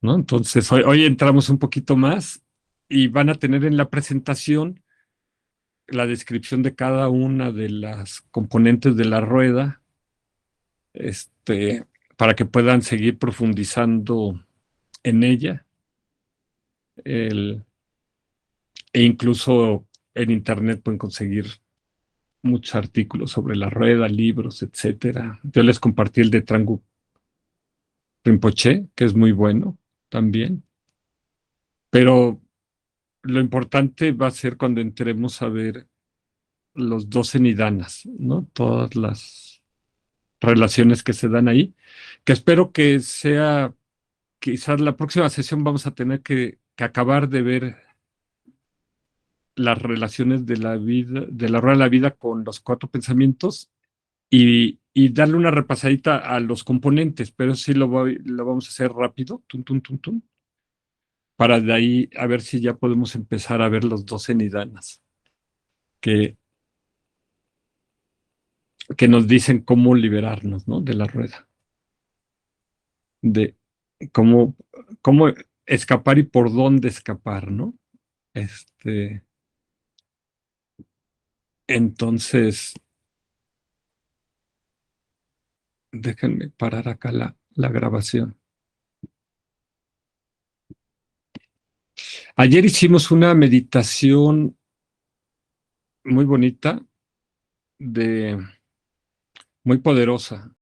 ¿no? Entonces, hoy entramos un poquito más y van a tener en la presentación la descripción de cada una de las componentes de la rueda, para que puedan seguir profundizando en ella. El, e incluso en internet pueden conseguir muchos artículos sobre la rueda, libros, etcétera. Yo les compartí el de Trangu Rinpoche, que es muy bueno también. Pero lo importante va a ser cuando entremos a ver los 12 nidanas, ¿no? Todas las relaciones que se dan ahí, que espero que sea, quizás la próxima sesión vamos a tener que acabar de ver las relaciones de la vida, de la rueda de la vida con los cuatro pensamientos y darle una repasadita a los componentes, pero sí lo vamos a hacer rápido, tum, tum, tum, tum, para de ahí a ver si ya podemos empezar a ver los 12 nidanas que nos dicen cómo liberarnos, ¿no? De la rueda, de cómo escapar y por dónde escapar, ¿no? Entonces, déjenme parar acá la grabación. Ayer hicimos una meditación muy bonita, muy poderosa,